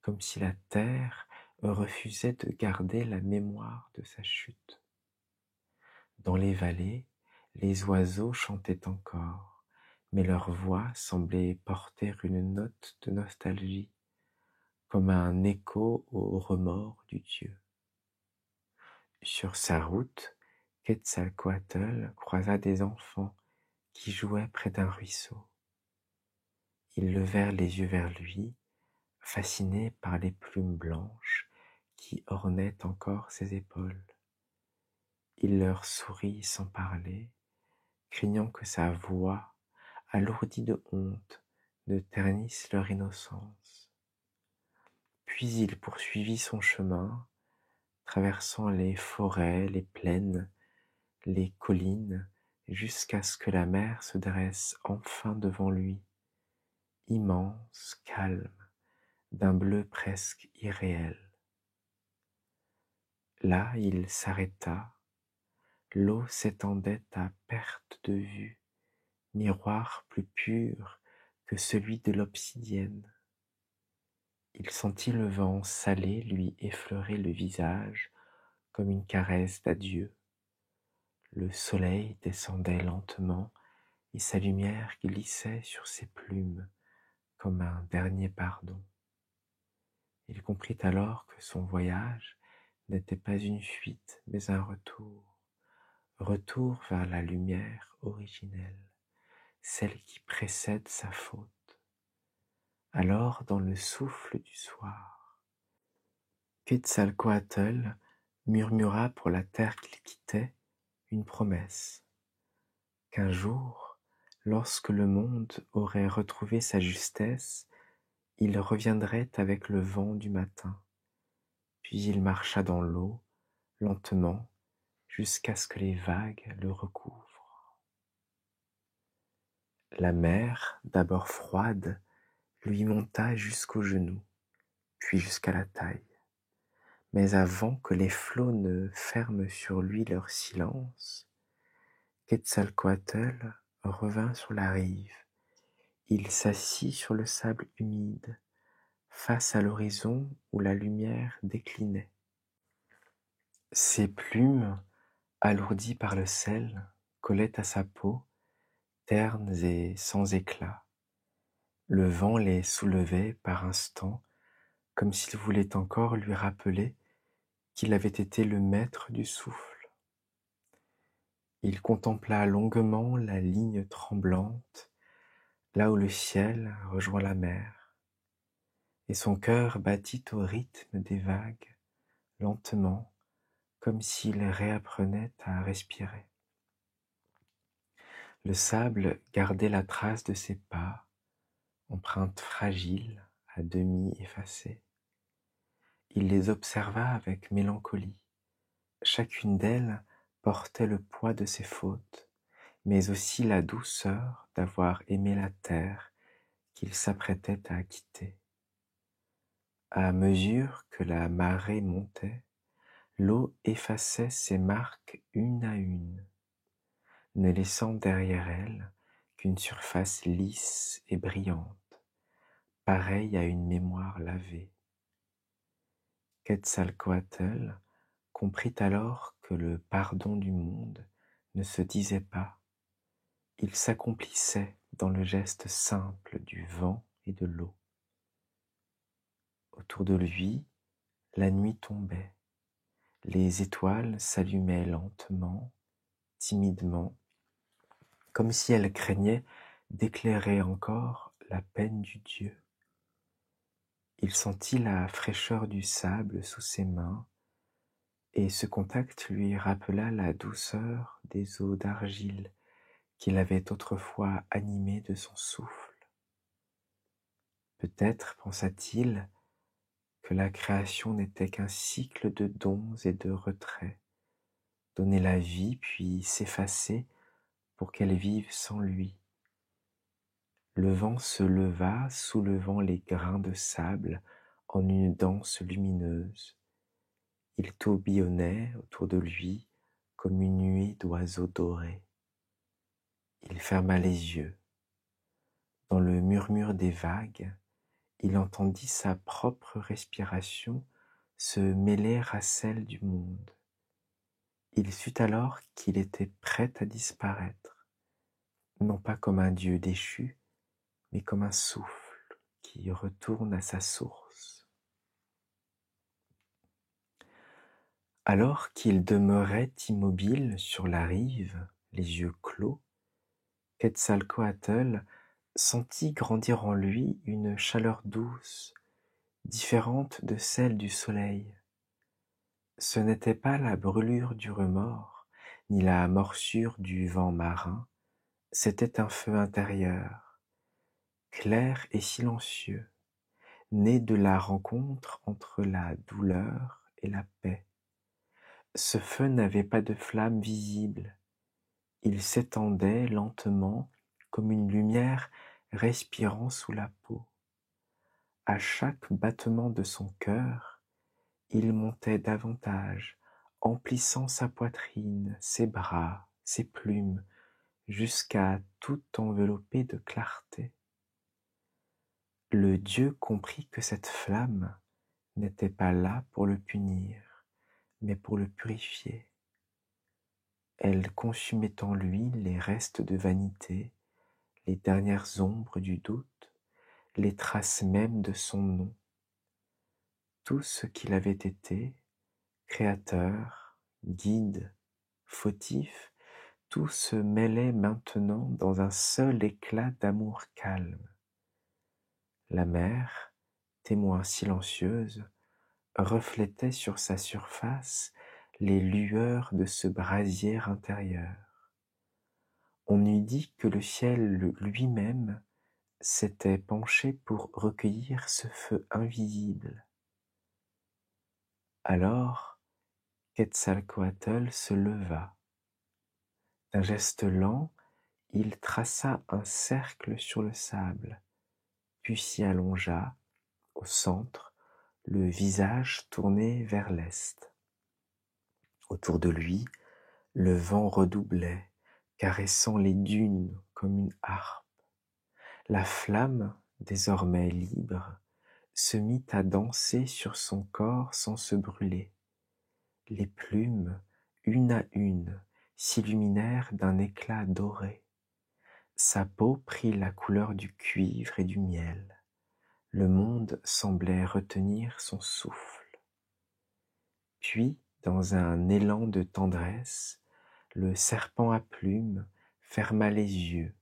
comme si la terre refusait de garder la mémoire de sa chute. Dans les vallées, les oiseaux chantaient encore, mais leur voix semblait porter une note de nostalgie, comme un écho au remords du Dieu. Sur sa route, Quetzalcoatl croisa des enfants qui jouaient près d'un ruisseau. Ils levèrent les yeux vers lui, fascinés par les plumes blanches qui ornaient encore ses épaules. Il leur sourit sans parler, craignant que sa voix, alourdie de honte, ne ternisse leur innocence. Puis il poursuivit son chemin, traversant les forêts, les plaines, les collines, jusqu'à ce que la mer se dresse enfin devant lui, immense, calme, d'un bleu presque irréel. Là, il s'arrêta, l'eau s'étendait à perte de vue, miroir plus pur que celui de l'obsidienne. Il sentit le vent salé lui effleurer le visage comme une caresse d'adieu. Le soleil descendait lentement et sa lumière glissait sur ses plumes comme un dernier pardon. Il comprit alors que son voyage n'était pas une fuite, mais un retour vers la lumière originelle, celle qui précède sa faute. Alors, dans le souffle du soir, Quetzalcoatl murmura pour la terre qu'il quittait une promesse, qu'un jour, lorsque le monde aurait retrouvé sa justesse, il reviendrait avec le vent du matin. Puis il marcha dans l'eau, lentement, jusqu'à ce que les vagues le recouvrent. La mer, d'abord froide, lui monta jusqu'aux genoux, puis jusqu'à la taille. Mais avant que les flots ne ferment sur lui leur silence, Quetzalcoatl revint sur la rive. Il s'assit sur le sable humide, face à l'horizon où la lumière déclinait. Ses plumes, alourdies par le sel, collaient à sa peau, ternes et sans éclat. Le vent les soulevait par instants, comme s'il voulait encore lui rappeler qu'il avait été le maître du souffle. Il contempla longuement la ligne tremblante, là où le ciel rejoint la mer, et son cœur battit au rythme des vagues, lentement, comme s'il réapprenait à respirer. Le sable gardait la trace de ses pas, empreintes fragiles, à demi effacées. Il les observa avec mélancolie. Chacune d'elles portait le poids de ses fautes, mais aussi la douceur d'avoir aimé la terre qu'il s'apprêtait à quitter. À mesure que la marée montait, l'eau effaçait ses marques une à une, ne laissant derrière elle qu'une surface lisse et brillante, pareille à une mémoire lavée. Quetzalcoatl comprit alors que le pardon du monde ne se disait pas, il s'accomplissait dans le geste simple du vent et de l'eau. Autour de lui, la nuit tombait, les étoiles s'allumaient lentement, timidement, comme si elles craignaient d'éclairer encore la peine du Dieu. Il sentit la fraîcheur du sable sous ses mains, et ce contact lui rappela la douceur des eaux d'argile qu'il avait autrefois animées de son souffle. Peut-être, pensa-t-il, que la création n'était qu'un cycle de dons et de retraits, donner la vie puis s'effacer pour qu'elle vive sans lui. Le vent se leva, soulevant les grains de sable en une danse lumineuse. Il tourbillonnait autour de lui comme une nuée d'oiseaux dorés. Il ferma les yeux. Dans le murmure des vagues, il entendit sa propre respiration se mêler à celle du monde. Il sut alors qu'il était prêt à disparaître, non pas comme un dieu déchu, mais comme un souffle qui retourne à sa source. Alors qu'il demeurait immobile sur la rive, les yeux clos, Quetzalcoatl sentit grandir en lui une chaleur douce, différente de celle du soleil. Ce n'était pas la brûlure du remords, ni la morsure du vent marin, c'était un feu intérieur, clair et silencieux, né de la rencontre entre la douleur et la paix. Ce feu n'avait pas de flamme visible, il s'étendait lentement comme une lumière respirant sous la peau. À chaque battement de son cœur, il montait davantage, emplissant sa poitrine, ses bras, ses plumes, jusqu'à tout envelopper de clarté. Le Dieu comprit que cette flamme n'était pas là pour le punir, mais pour le purifier. Elle consumait en lui les restes de vanité, les dernières ombres du doute, les traces mêmes de son nom. Tout ce qu'il avait été, créateur, guide, fautif, tout se mêlait maintenant dans un seul éclat d'amour calme. La mer, témoin silencieuse, reflétait sur sa surface les lueurs de ce brasier intérieur. On eût dit que le ciel lui-même s'était penché pour recueillir ce feu invisible. Alors, Quetzalcoatl se leva. D'un geste lent, il traça un cercle sur le sable, puis s'y allongea, au centre, le visage tourné vers l'est. Autour de lui, le vent redoublait, caressant les dunes comme une harpe. La flamme, désormais libre, se mit à danser sur son corps sans se brûler. Les plumes, une à une, s'illuminèrent d'un éclat doré. Sa peau prit la couleur du cuivre et du miel. Le monde semblait retenir son souffle. Puis, dans un élan de tendresse, le serpent à plumes ferma les yeux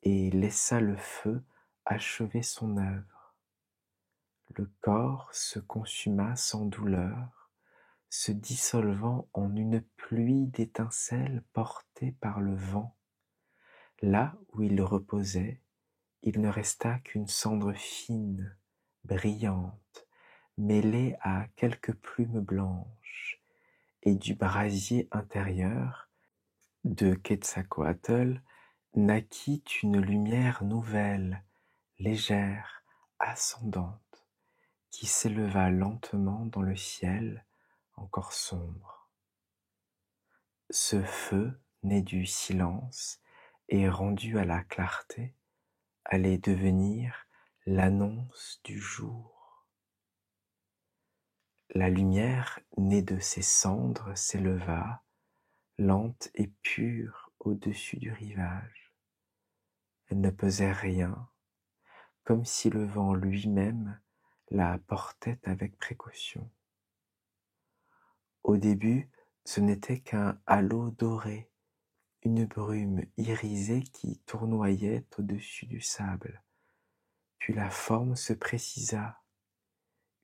et laissa le feu achever son œuvre. Le corps se consuma sans douleur, se dissolvant en une pluie d'étincelles portées par le vent. Là où il reposait, il ne resta qu'une cendre fine, brillante, mêlée à quelques plumes blanches, et du brasier intérieur de Quetzalcoatl naquit une lumière nouvelle, légère, ascendante, qui s'éleva lentement dans le ciel encore sombre. Ce feu, né du silence, et rendu à la clarté, allait devenir l'annonce du jour. La lumière née de ces cendres s'éleva, lente et pure au-dessus du rivage. Elle ne pesait rien, comme si le vent lui-même la portait avec précaution. Au début, ce n'était qu'un halo doré, une brume irisée qui tournoyait au-dessus du sable. Puis la forme se précisa,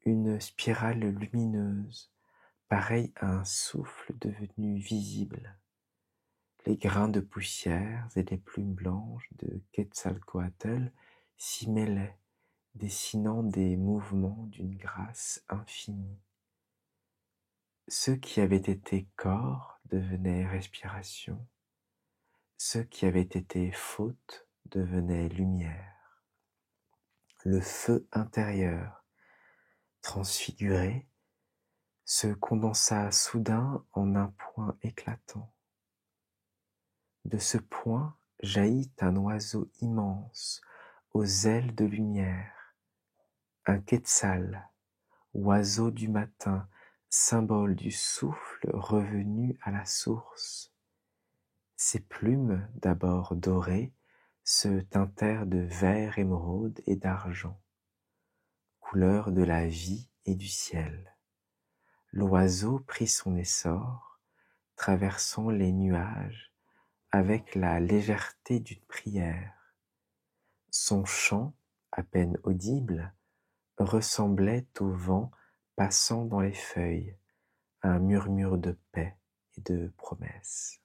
une spirale lumineuse, pareille à un souffle devenu visible. Les grains de poussière et les plumes blanches de Quetzalcoatl s'y mêlaient, dessinant des mouvements d'une grâce infinie. Ce qui avait été corps devenait respiration, ce qui avait été faute devenait lumière. Le feu intérieur, transfiguré, se condensa soudain en un point éclatant. De ce point jaillit un oiseau immense aux ailes de lumière, un quetzal, oiseau du matin, symbole du souffle revenu à la source. Ses plumes, d'abord dorées, se teintèrent de vert émeraude et d'argent, couleur de la vie et du ciel. L'oiseau prit son essor, traversant les nuages avec la légèreté d'une prière. Son chant, à peine audible, ressemblait au vent passant dans les feuilles, à un murmure de paix et de promesse.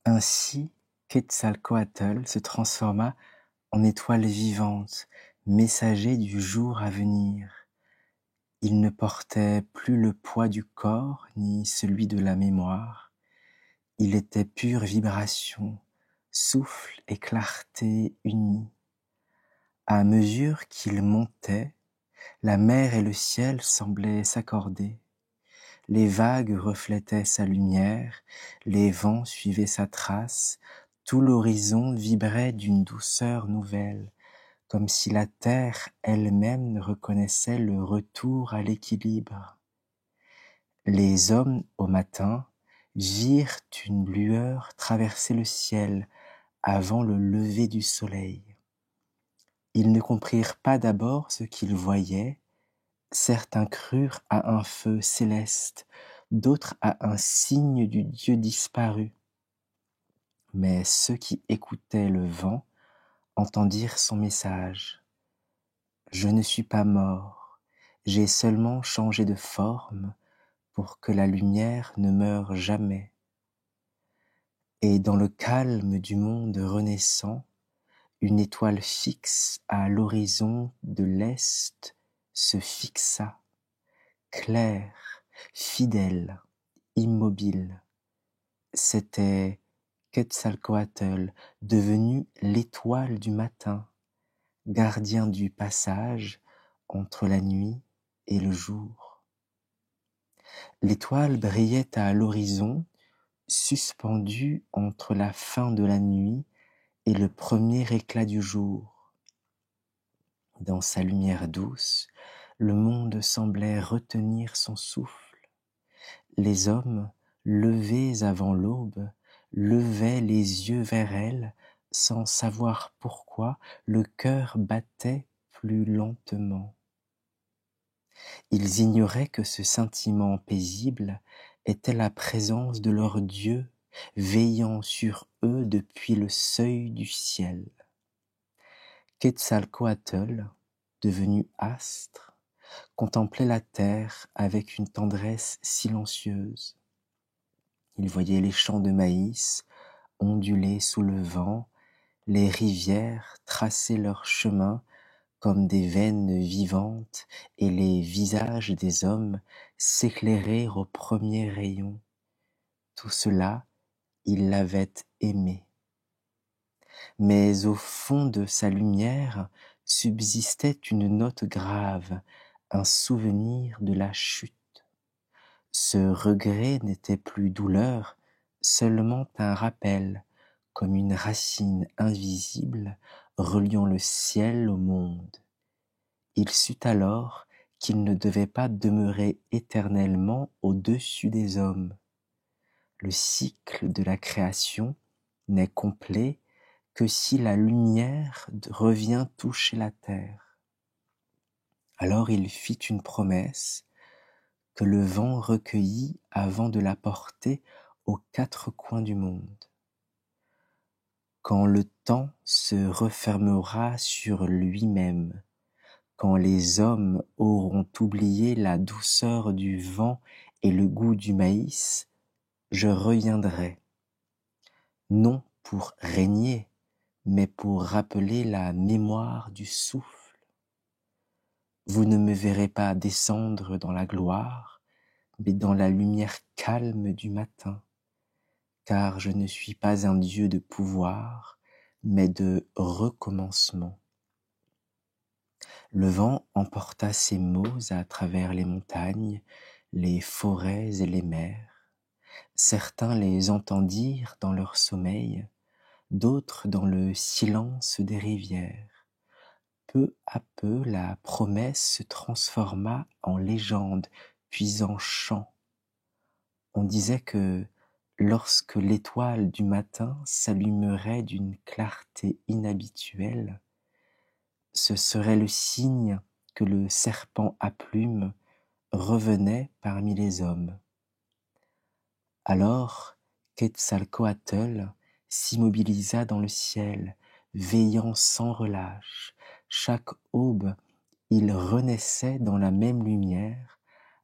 Ainsi, Quetzalcoatl se transforma en étoile vivante, messager du jour à venir. Il ne portait plus le poids du corps ni celui de la mémoire. Il était pure vibration, souffle et clarté unis. À mesure qu'il montait, la mer et le ciel semblaient s'accorder. Les vagues reflétaient sa lumière, les vents suivaient sa trace, tout l'horizon vibrait d'une douceur nouvelle, comme si la terre elle-même reconnaissait le retour à l'équilibre. Les hommes, au matin, virent une lueur traverser le ciel avant le lever du soleil. Ils ne comprirent pas d'abord ce qu'ils voyaient. Certains crurent à un feu céleste, d'autres à un signe du Dieu disparu. Mais ceux qui écoutaient le vent entendirent son message. « Je ne suis pas mort, j'ai seulement changé de forme pour que la lumière ne meure jamais. » Et dans le calme du monde renaissant, une étoile fixe à l'horizon de l'Est se fixa, claire, fidèle, immobile. C'était Quetzalcoatl, devenu l'étoile du matin, gardien du passage entre la nuit et le jour. L'étoile brillait à l'horizon, suspendue entre la fin de la nuit et le premier éclat du jour. Dans sa lumière douce, le monde semblait retenir son souffle. Les hommes, levés avant l'aube, levaient les yeux vers elle, sans savoir pourquoi le cœur battait plus lentement. Ils ignoraient que ce sentiment paisible était la présence de leur Dieu, veillant sur eux depuis le seuil du ciel. Quetzalcoatl, devenu astre, contemplait la terre avec une tendresse silencieuse. Il voyait les champs de maïs onduler sous le vent, les rivières tracer leur chemin comme des veines vivantes et les visages des hommes s'éclairer aux premiers rayons. Tout cela, il l'avait aimé. Mais au fond de sa lumière subsistait une note grave, un souvenir de la chute. Ce regret n'était plus douleur, seulement un rappel, comme une racine invisible reliant le ciel au monde. Il sut alors qu'il ne devait pas demeurer éternellement au-dessus des hommes. Le cycle de la création n'est complet que si la lumière revient toucher la terre. Alors il fit une promesse que le vent recueillit avant de la porter aux quatre coins du monde. Quand le temps se refermera sur lui-même, quand les hommes auront oublié la douceur du vent et le goût du maïs, je reviendrai, non pour régner, mais pour rappeler la mémoire du souffle. Vous ne me verrez pas descendre dans la gloire, mais dans la lumière calme du matin, car je ne suis pas un Dieu de pouvoir, mais de recommencement. Le vent emporta ces mots à travers les montagnes, les forêts et les mers. Certains les entendirent dans leur sommeil, d'autres dans le silence des rivières. Peu à peu, la promesse se transforma en légende, puis en chant. On disait que lorsque l'étoile du matin s'allumerait d'une clarté inhabituelle, ce serait le signe que le serpent à plumes revenait parmi les hommes. Alors Quetzalcoatl s'immobilisa dans le ciel, veillant sans relâche. Chaque aube, il renaissait dans la même lumière,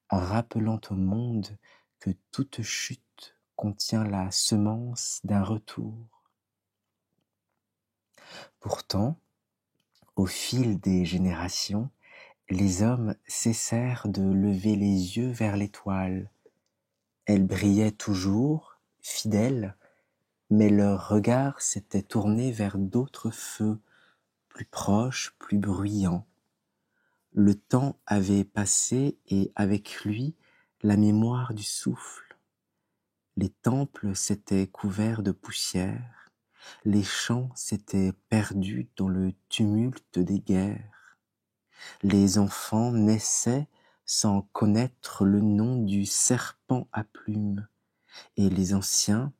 rappelant au monde que toute chute contient la semence d'un retour. Pourtant, au fil des générations, les hommes cessèrent de lever les yeux vers l'étoile. Elle brillait toujours, fidèle, mais leur regard s'était tourné vers d'autres feux, plus proches, plus bruyants. Le temps avait passé et avec lui la mémoire du souffle. Les temples s'étaient couverts de poussière, les champs s'étaient perdus dans le tumulte des guerres. Les enfants naissaient sans connaître le nom du serpent à plumes, et les anciens,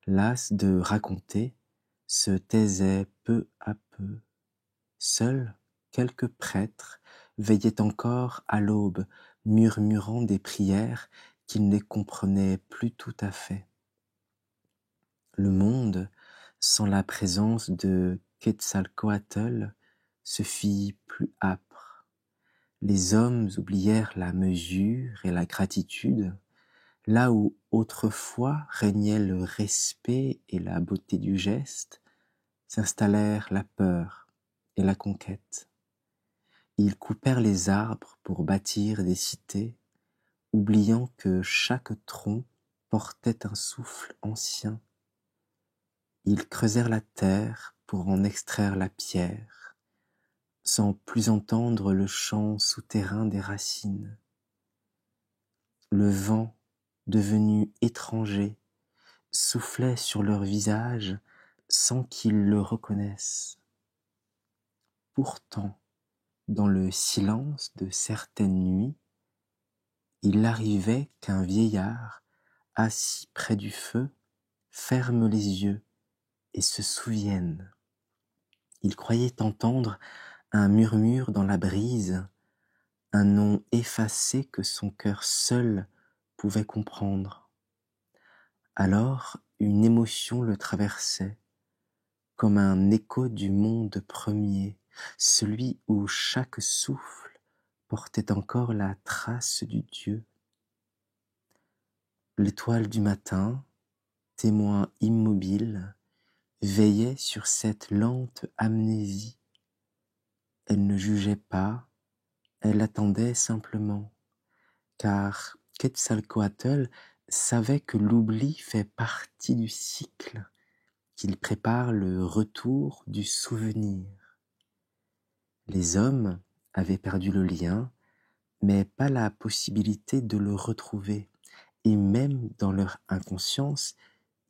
las de raconter, se taisaient peu à peu. Seuls quelques prêtres veillaient encore à l'aube, murmurant des prières qu'ils ne comprenaient plus tout à fait. Le monde, sans la présence de Quetzalcoatl, se fit plus âpre. Les hommes oublièrent la mesure et la gratitude, là où autrefois régnaient le respect et la beauté du geste, s'installèrent la peur et la conquête. Ils coupèrent les arbres pour bâtir des cités, oubliant que chaque tronc portait un souffle ancien. Ils creusèrent la terre pour en extraire la pierre, sans plus entendre le chant souterrain des racines. Le vent, devenu étranger, soufflait sur leur visage sans qu'ils le reconnaissent. Pourtant, dans le silence de certaines nuits, il arrivait qu'un vieillard, assis près du feu, ferme les yeux et se souvienne. Il croyait entendre un murmure dans la brise, un nom effacé que son cœur seul pouvait comprendre. Alors une émotion le traversait, comme un écho du monde premier, celui où chaque souffle portait encore la trace du Dieu. L'étoile du matin, témoin immobile, veillait sur cette lente amnésie. Elle ne jugeait pas, elle attendait simplement, car Quetzalcoatl savait que l'oubli fait partie du cycle, qu'il prépare le retour du souvenir. Les hommes avaient perdu le lien, mais pas la possibilité de le retrouver, et même dans leur inconscience,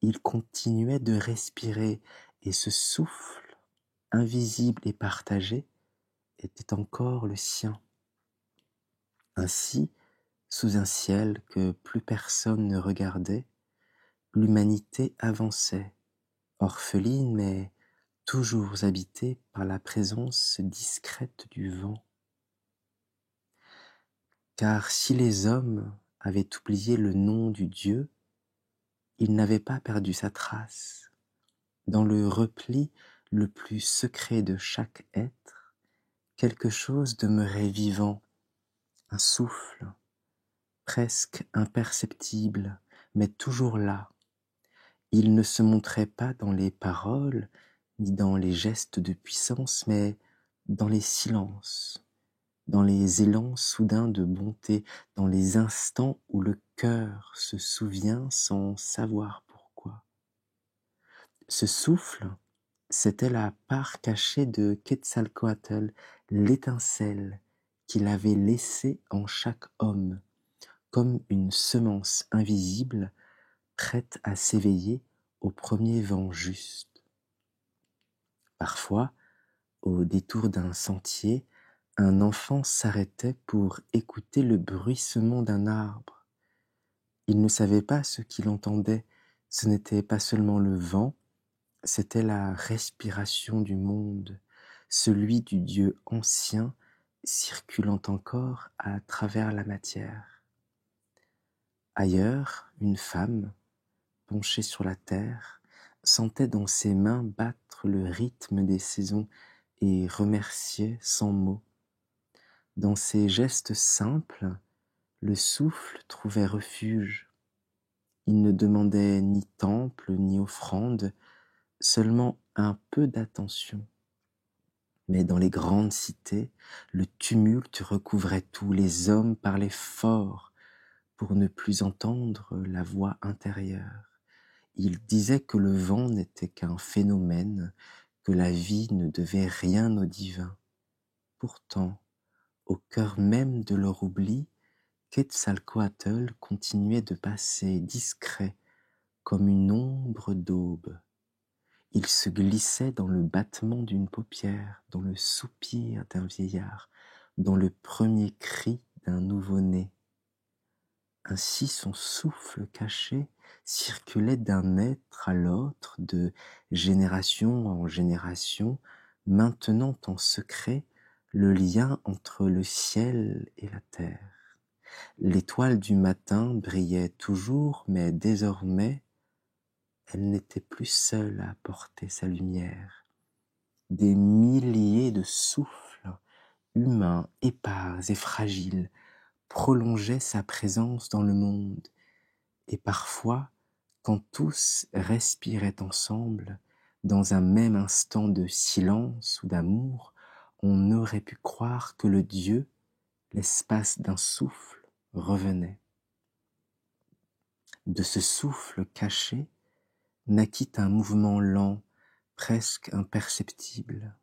il continuait de respirer, et ce souffle, invisible et partagé, était encore le sien. Ainsi, sous un ciel que plus personne ne regardait, l'humanité avançait, orpheline mais toujours habitée par la présence discrète du vent. Car si les hommes avaient oublié le nom du Dieu, ils n'avaient pas perdu sa trace. Dans le repli le plus secret de chaque être, quelque chose demeurait vivant, un souffle, presque imperceptible, mais toujours là. Il ne se montrait pas dans les paroles, ni dans les gestes de puissance, mais dans les silences, dans les élans soudains de bonté, dans les instants où le cœur se souvient sans savoir pourquoi. Ce souffle, c'était la part cachée de Quetzalcoatl, l'étincelle qu'il avait laissée en chaque homme, comme une semence invisible prête à s'éveiller au premier vent juste. Parfois, au détour d'un sentier, un enfant s'arrêtait pour écouter le bruissement d'un arbre. Il ne savait pas ce qu'il entendait, ce n'était pas seulement le vent, c'était la respiration du monde, celui du Dieu ancien circulant encore à travers la matière. Ailleurs, une femme, penchée sur la terre, sentait dans ses mains battre le rythme des saisons et remerciait sans mots. Dans ces gestes simples, le souffle trouvait refuge. Il ne demandait ni temple ni offrande, seulement un peu d'attention. Mais dans les grandes cités, le tumulte recouvrait tout, les hommes parlaient fort pour ne plus entendre la voix intérieure. Ils disaient que le vent n'était qu'un phénomène, que la vie ne devait rien au divin. Pourtant, au cœur même de leur oubli, Quetzalcoatl continuait de passer discret comme une ombre d'aube. Il se glissait dans le battement d'une paupière, dans le soupir d'un vieillard, dans le premier cri d'un nouveau-né. Ainsi son souffle caché circulait d'un être à l'autre, de génération en génération, maintenant en secret le lien entre le ciel et la terre. L'étoile du matin brillait toujours, mais désormais, elle n'était plus seule à porter sa lumière. Des milliers de souffles, humains, épars et fragiles, prolongeaient sa présence dans le monde, et parfois, quand tous respiraient ensemble, dans un même instant de silence ou d'amour, on aurait pu croire que le Dieu, l'espace d'un souffle, revenait. De ce souffle caché naquit un mouvement lent, presque imperceptible,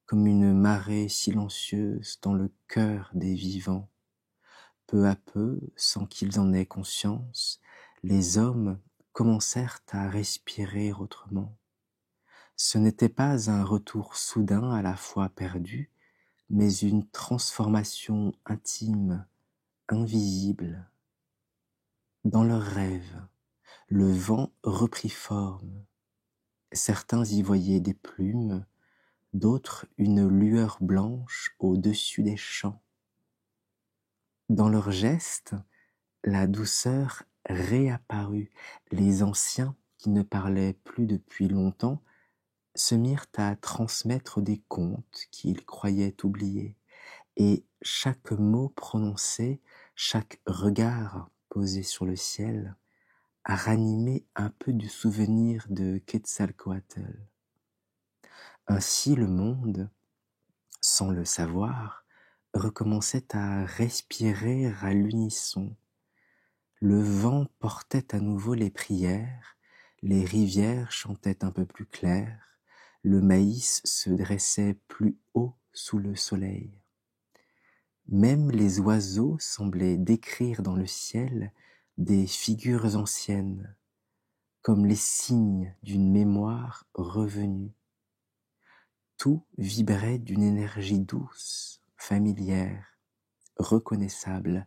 comme une marée silencieuse dans le cœur des vivants. Peu à peu, sans qu'ils en aient conscience, les hommes commencèrent à respirer autrement. Ce n'était pas un retour soudain à la foi perdue, mais une transformation intime, invisible. Dans leurs rêves, le vent reprit forme. Certains y voyaient des plumes, d'autres une lueur blanche au-dessus des champs. Dans leurs gestes, la douceur réapparut. Les anciens, qui ne parlaient plus depuis longtemps, se mirent à transmettre des contes qu'ils croyaient oubliés, et chaque mot prononcé, chaque regard posé sur le ciel, a ranimé un peu du souvenir de Quetzalcoatl. Ainsi le monde, sans le savoir, recommençait à respirer à l'unisson. Le vent portait à nouveau les prières, les rivières chantaient un peu plus clair, le maïs se dressait plus haut sous le soleil. Même les oiseaux semblaient décrire dans le ciel des figures anciennes, comme les signes d'une mémoire revenue. Tout vibrait d'une énergie douce, familière, reconnaissable.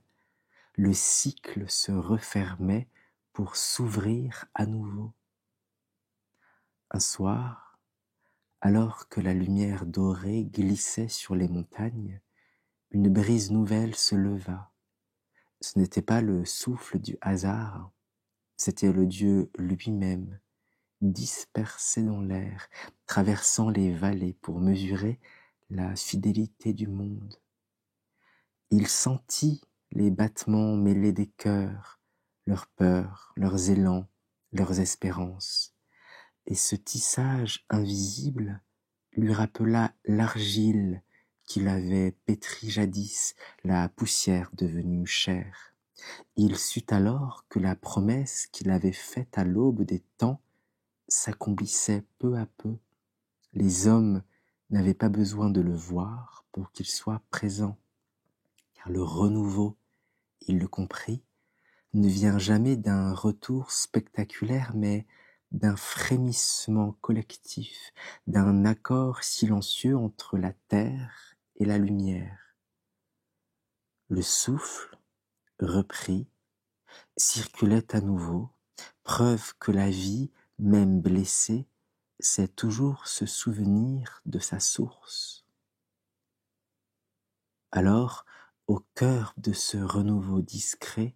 Le cycle se refermait pour s'ouvrir à nouveau. Un soir, alors que la lumière dorée glissait sur les montagnes, une brise nouvelle se leva. Ce n'était pas le souffle du hasard, c'était le Dieu lui-même, dispersé dans l'air, traversant les vallées pour mesurer la fidélité du monde. Il sentit les battements mêlés des cœurs, leurs peurs, leurs élans, leurs espérances. Et ce tissage invisible lui rappela l'argile qu'il avait pétrie jadis, la poussière devenue chair. Il sut alors que la promesse qu'il avait faite à l'aube des temps s'accomplissait peu à peu. Les hommes n'avaient pas besoin de le voir pour qu'il soit présent, car le renouveau, il le comprit, ne vient jamais d'un retour spectaculaire, mais d'un frémissement collectif, d'un accord silencieux entre la terre et la lumière. Le souffle, repris, circulait à nouveau, preuve que la vie, même blessée, sait toujours se souvenir de sa source. Alors, au cœur de ce renouveau discret,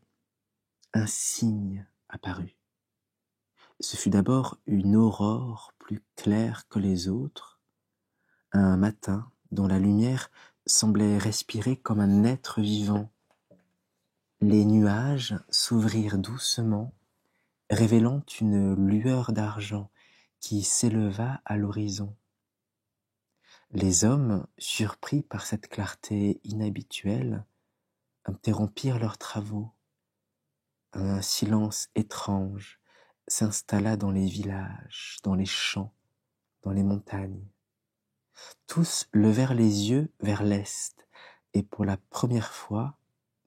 un signe apparut. Ce fut d'abord une aurore plus claire que les autres, un matin dont la lumière semblait respirer comme un être vivant. Les nuages s'ouvrirent doucement, révélant une lueur d'argent qui s'éleva à l'horizon. Les hommes, surpris par cette clarté inhabituelle, interrompirent leurs travaux. Un silence étrange s'installa dans les villages, dans les champs, dans les montagnes. Tous levèrent les yeux vers l'est, et pour la première fois,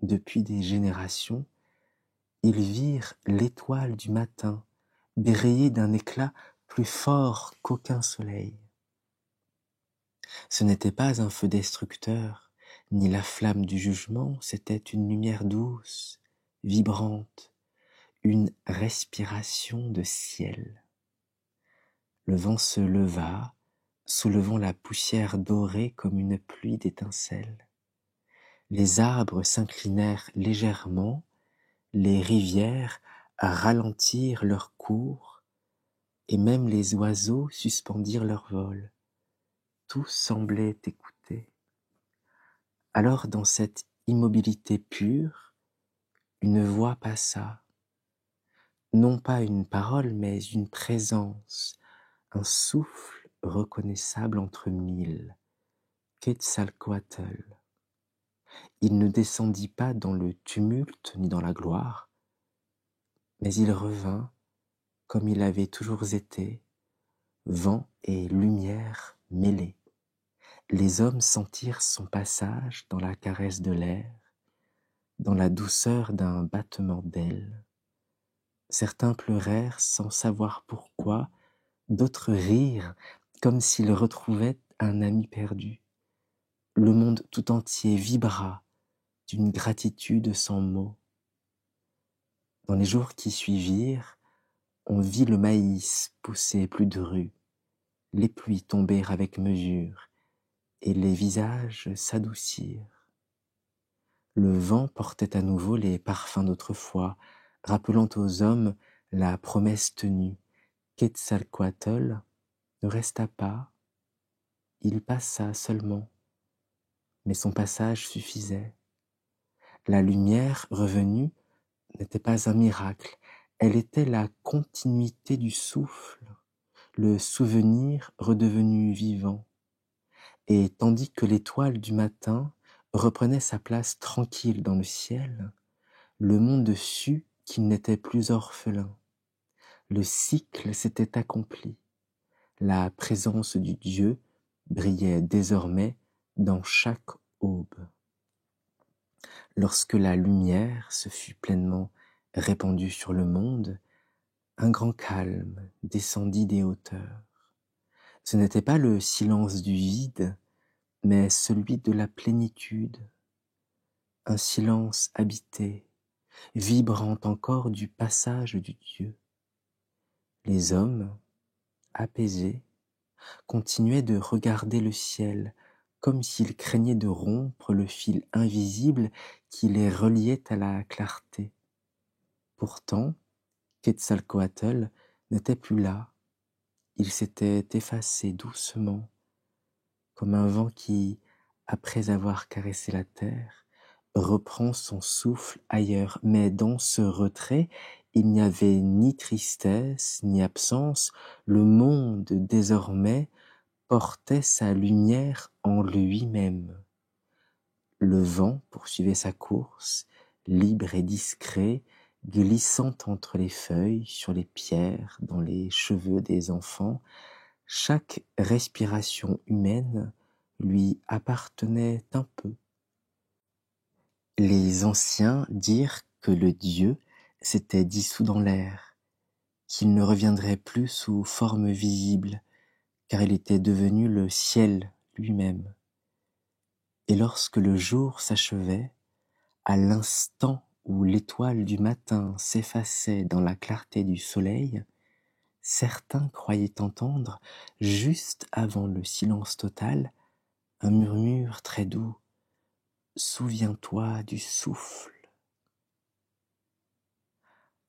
depuis des générations, ils virent l'étoile du matin, dérayée d'un éclat plus fort qu'aucun soleil. Ce n'était pas un feu destructeur, ni la flamme du jugement, c'était une lumière douce, vibrante, une respiration de ciel. Le vent se leva, soulevant la poussière dorée comme une pluie d'étincelles. Les arbres s'inclinèrent légèrement, les rivières ralentirent leur cours, et même les oiseaux suspendirent leur vol. Tout semblait écouter. Alors, dans cette immobilité pure, une voix passa. Non pas une parole, mais une présence, un souffle reconnaissable entre mille. Quetzalcoatl. Il ne descendit pas dans le tumulte ni dans la gloire, mais il revint comme il avait toujours été, vent et lumière mêlés. Les hommes sentirent son passage dans la caresse de l'air, dans la douceur d'un battement d'ailes. Certains pleurèrent sans savoir pourquoi, d'autres rirent comme s'ils retrouvaient un ami perdu. Le monde tout entier vibra d'une gratitude sans mots. Dans les jours qui suivirent, on vit le maïs pousser plus dru, les pluies tomber avec mesure, et les visages s'adoucir. Le vent portait à nouveau les parfums d'autrefois, rappelant aux hommes la promesse tenue. Quetzalcoatl ne resta pas, il passa seulement, mais son passage suffisait. La lumière revenue n'était pas un miracle, elle était la continuité du souffle, le souvenir redevenu vivant. Et tandis que l'étoile du matin reprenait sa place tranquille dans le ciel, le monde sut qu'il n'était plus orphelin. Le cycle s'était accompli. La présence du Dieu brillait désormais dans chaque aube. Lorsque la lumière se fut pleinement répandue sur le monde, Un grand calme descendit des hauteurs. Ce n'était pas le silence du vide, mais celui de la plénitude. Un silence habité, vibrant encore du passage du Dieu. Les hommes, apaisés, continuaient de regarder le ciel, comme s'ils craignaient de rompre le fil invisible qui les reliait à la clarté. Pourtant, Quetzalcoatl n'était plus là. Il s'était effacé doucement, comme un vent qui, après avoir caressé la terre, reprend son souffle ailleurs. Mais dans ce retrait, il n'y avait ni tristesse, ni absence. Le monde, désormais, portait sa lumière en lui-même. Le vent poursuivait sa course, libre et discret, glissant entre les feuilles, sur les pierres, dans les cheveux des enfants. Chaque respiration humaine lui appartenait un peu. Les anciens dirent que le Dieu s'était dissous dans l'air, qu'il ne reviendrait plus sous forme visible, car il était devenu le ciel lui-même. Et lorsque le jour s'achevait, à l'instant où l'étoile du matin s'effaçait dans la clarté du soleil, certains croyaient entendre, juste avant le silence total, un murmure très doux. Souviens-toi du souffle.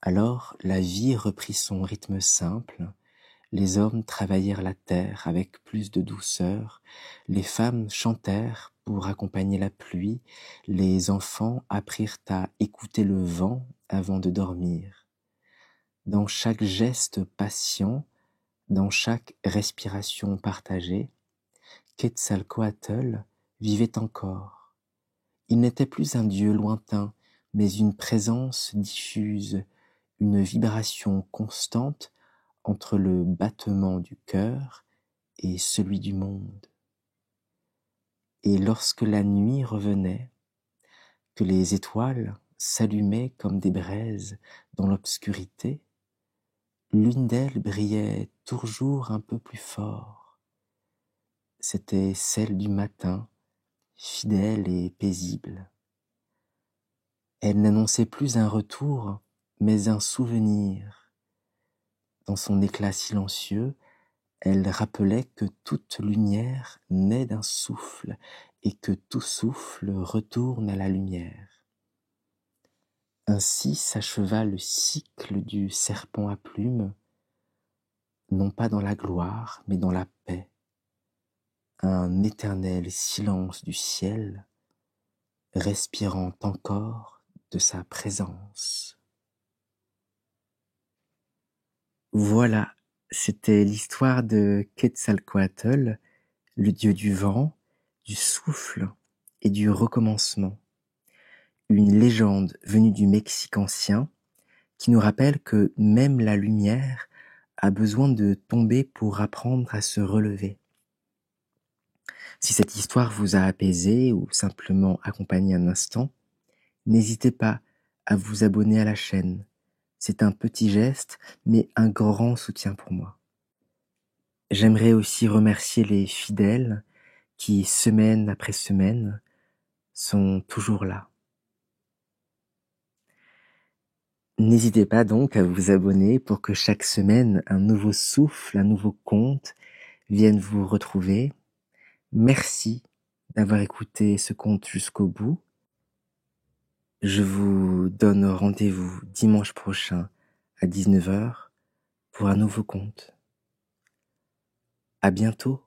Alors la vie reprit son rythme simple. Les hommes travaillèrent la terre avec plus de douceur, les femmes chantèrent pour accompagner la pluie, les enfants apprirent à écouter le vent avant de dormir. Dans chaque geste patient, dans chaque respiration partagée, Quetzalcoatl vivait encore. Il n'était plus un dieu lointain, mais une présence diffuse, une vibration constante entre le battement du cœur et celui du monde. Et lorsque la nuit revenait, que les étoiles s'allumaient comme des braises dans l'obscurité, l'une d'elles brillait toujours un peu plus fort. C'était celle du matin, fidèle et paisible. Elle n'annonçait plus un retour, mais un souvenir. Dans son éclat silencieux, elle rappelait que toute lumière naît d'un souffle et que tout souffle retourne à la lumière. Ainsi s'acheva le cycle du serpent à plumes, non pas dans la gloire, mais dans la paix. Un éternel silence du ciel, respirant encore de sa présence. Voilà, c'était l'histoire de Quetzalcoatl, le dieu du vent, du souffle et du recommencement. Une légende venue du Mexique ancien qui nous rappelle que même la lumière a besoin de tomber pour apprendre à se relever. Si cette histoire vous a apaisé ou simplement accompagné un instant, n'hésitez pas à vous abonner à la chaîne. C'est un petit geste, mais un grand soutien pour moi. J'aimerais aussi remercier les fidèles qui, semaine après semaine, sont toujours là. N'hésitez pas donc à vous abonner pour que chaque semaine, un nouveau souffle, un nouveau conte vienne vous retrouver. Merci d'avoir écouté ce conte jusqu'au bout. Je vous donne rendez-vous dimanche prochain à 19h pour un nouveau conte. À bientôt.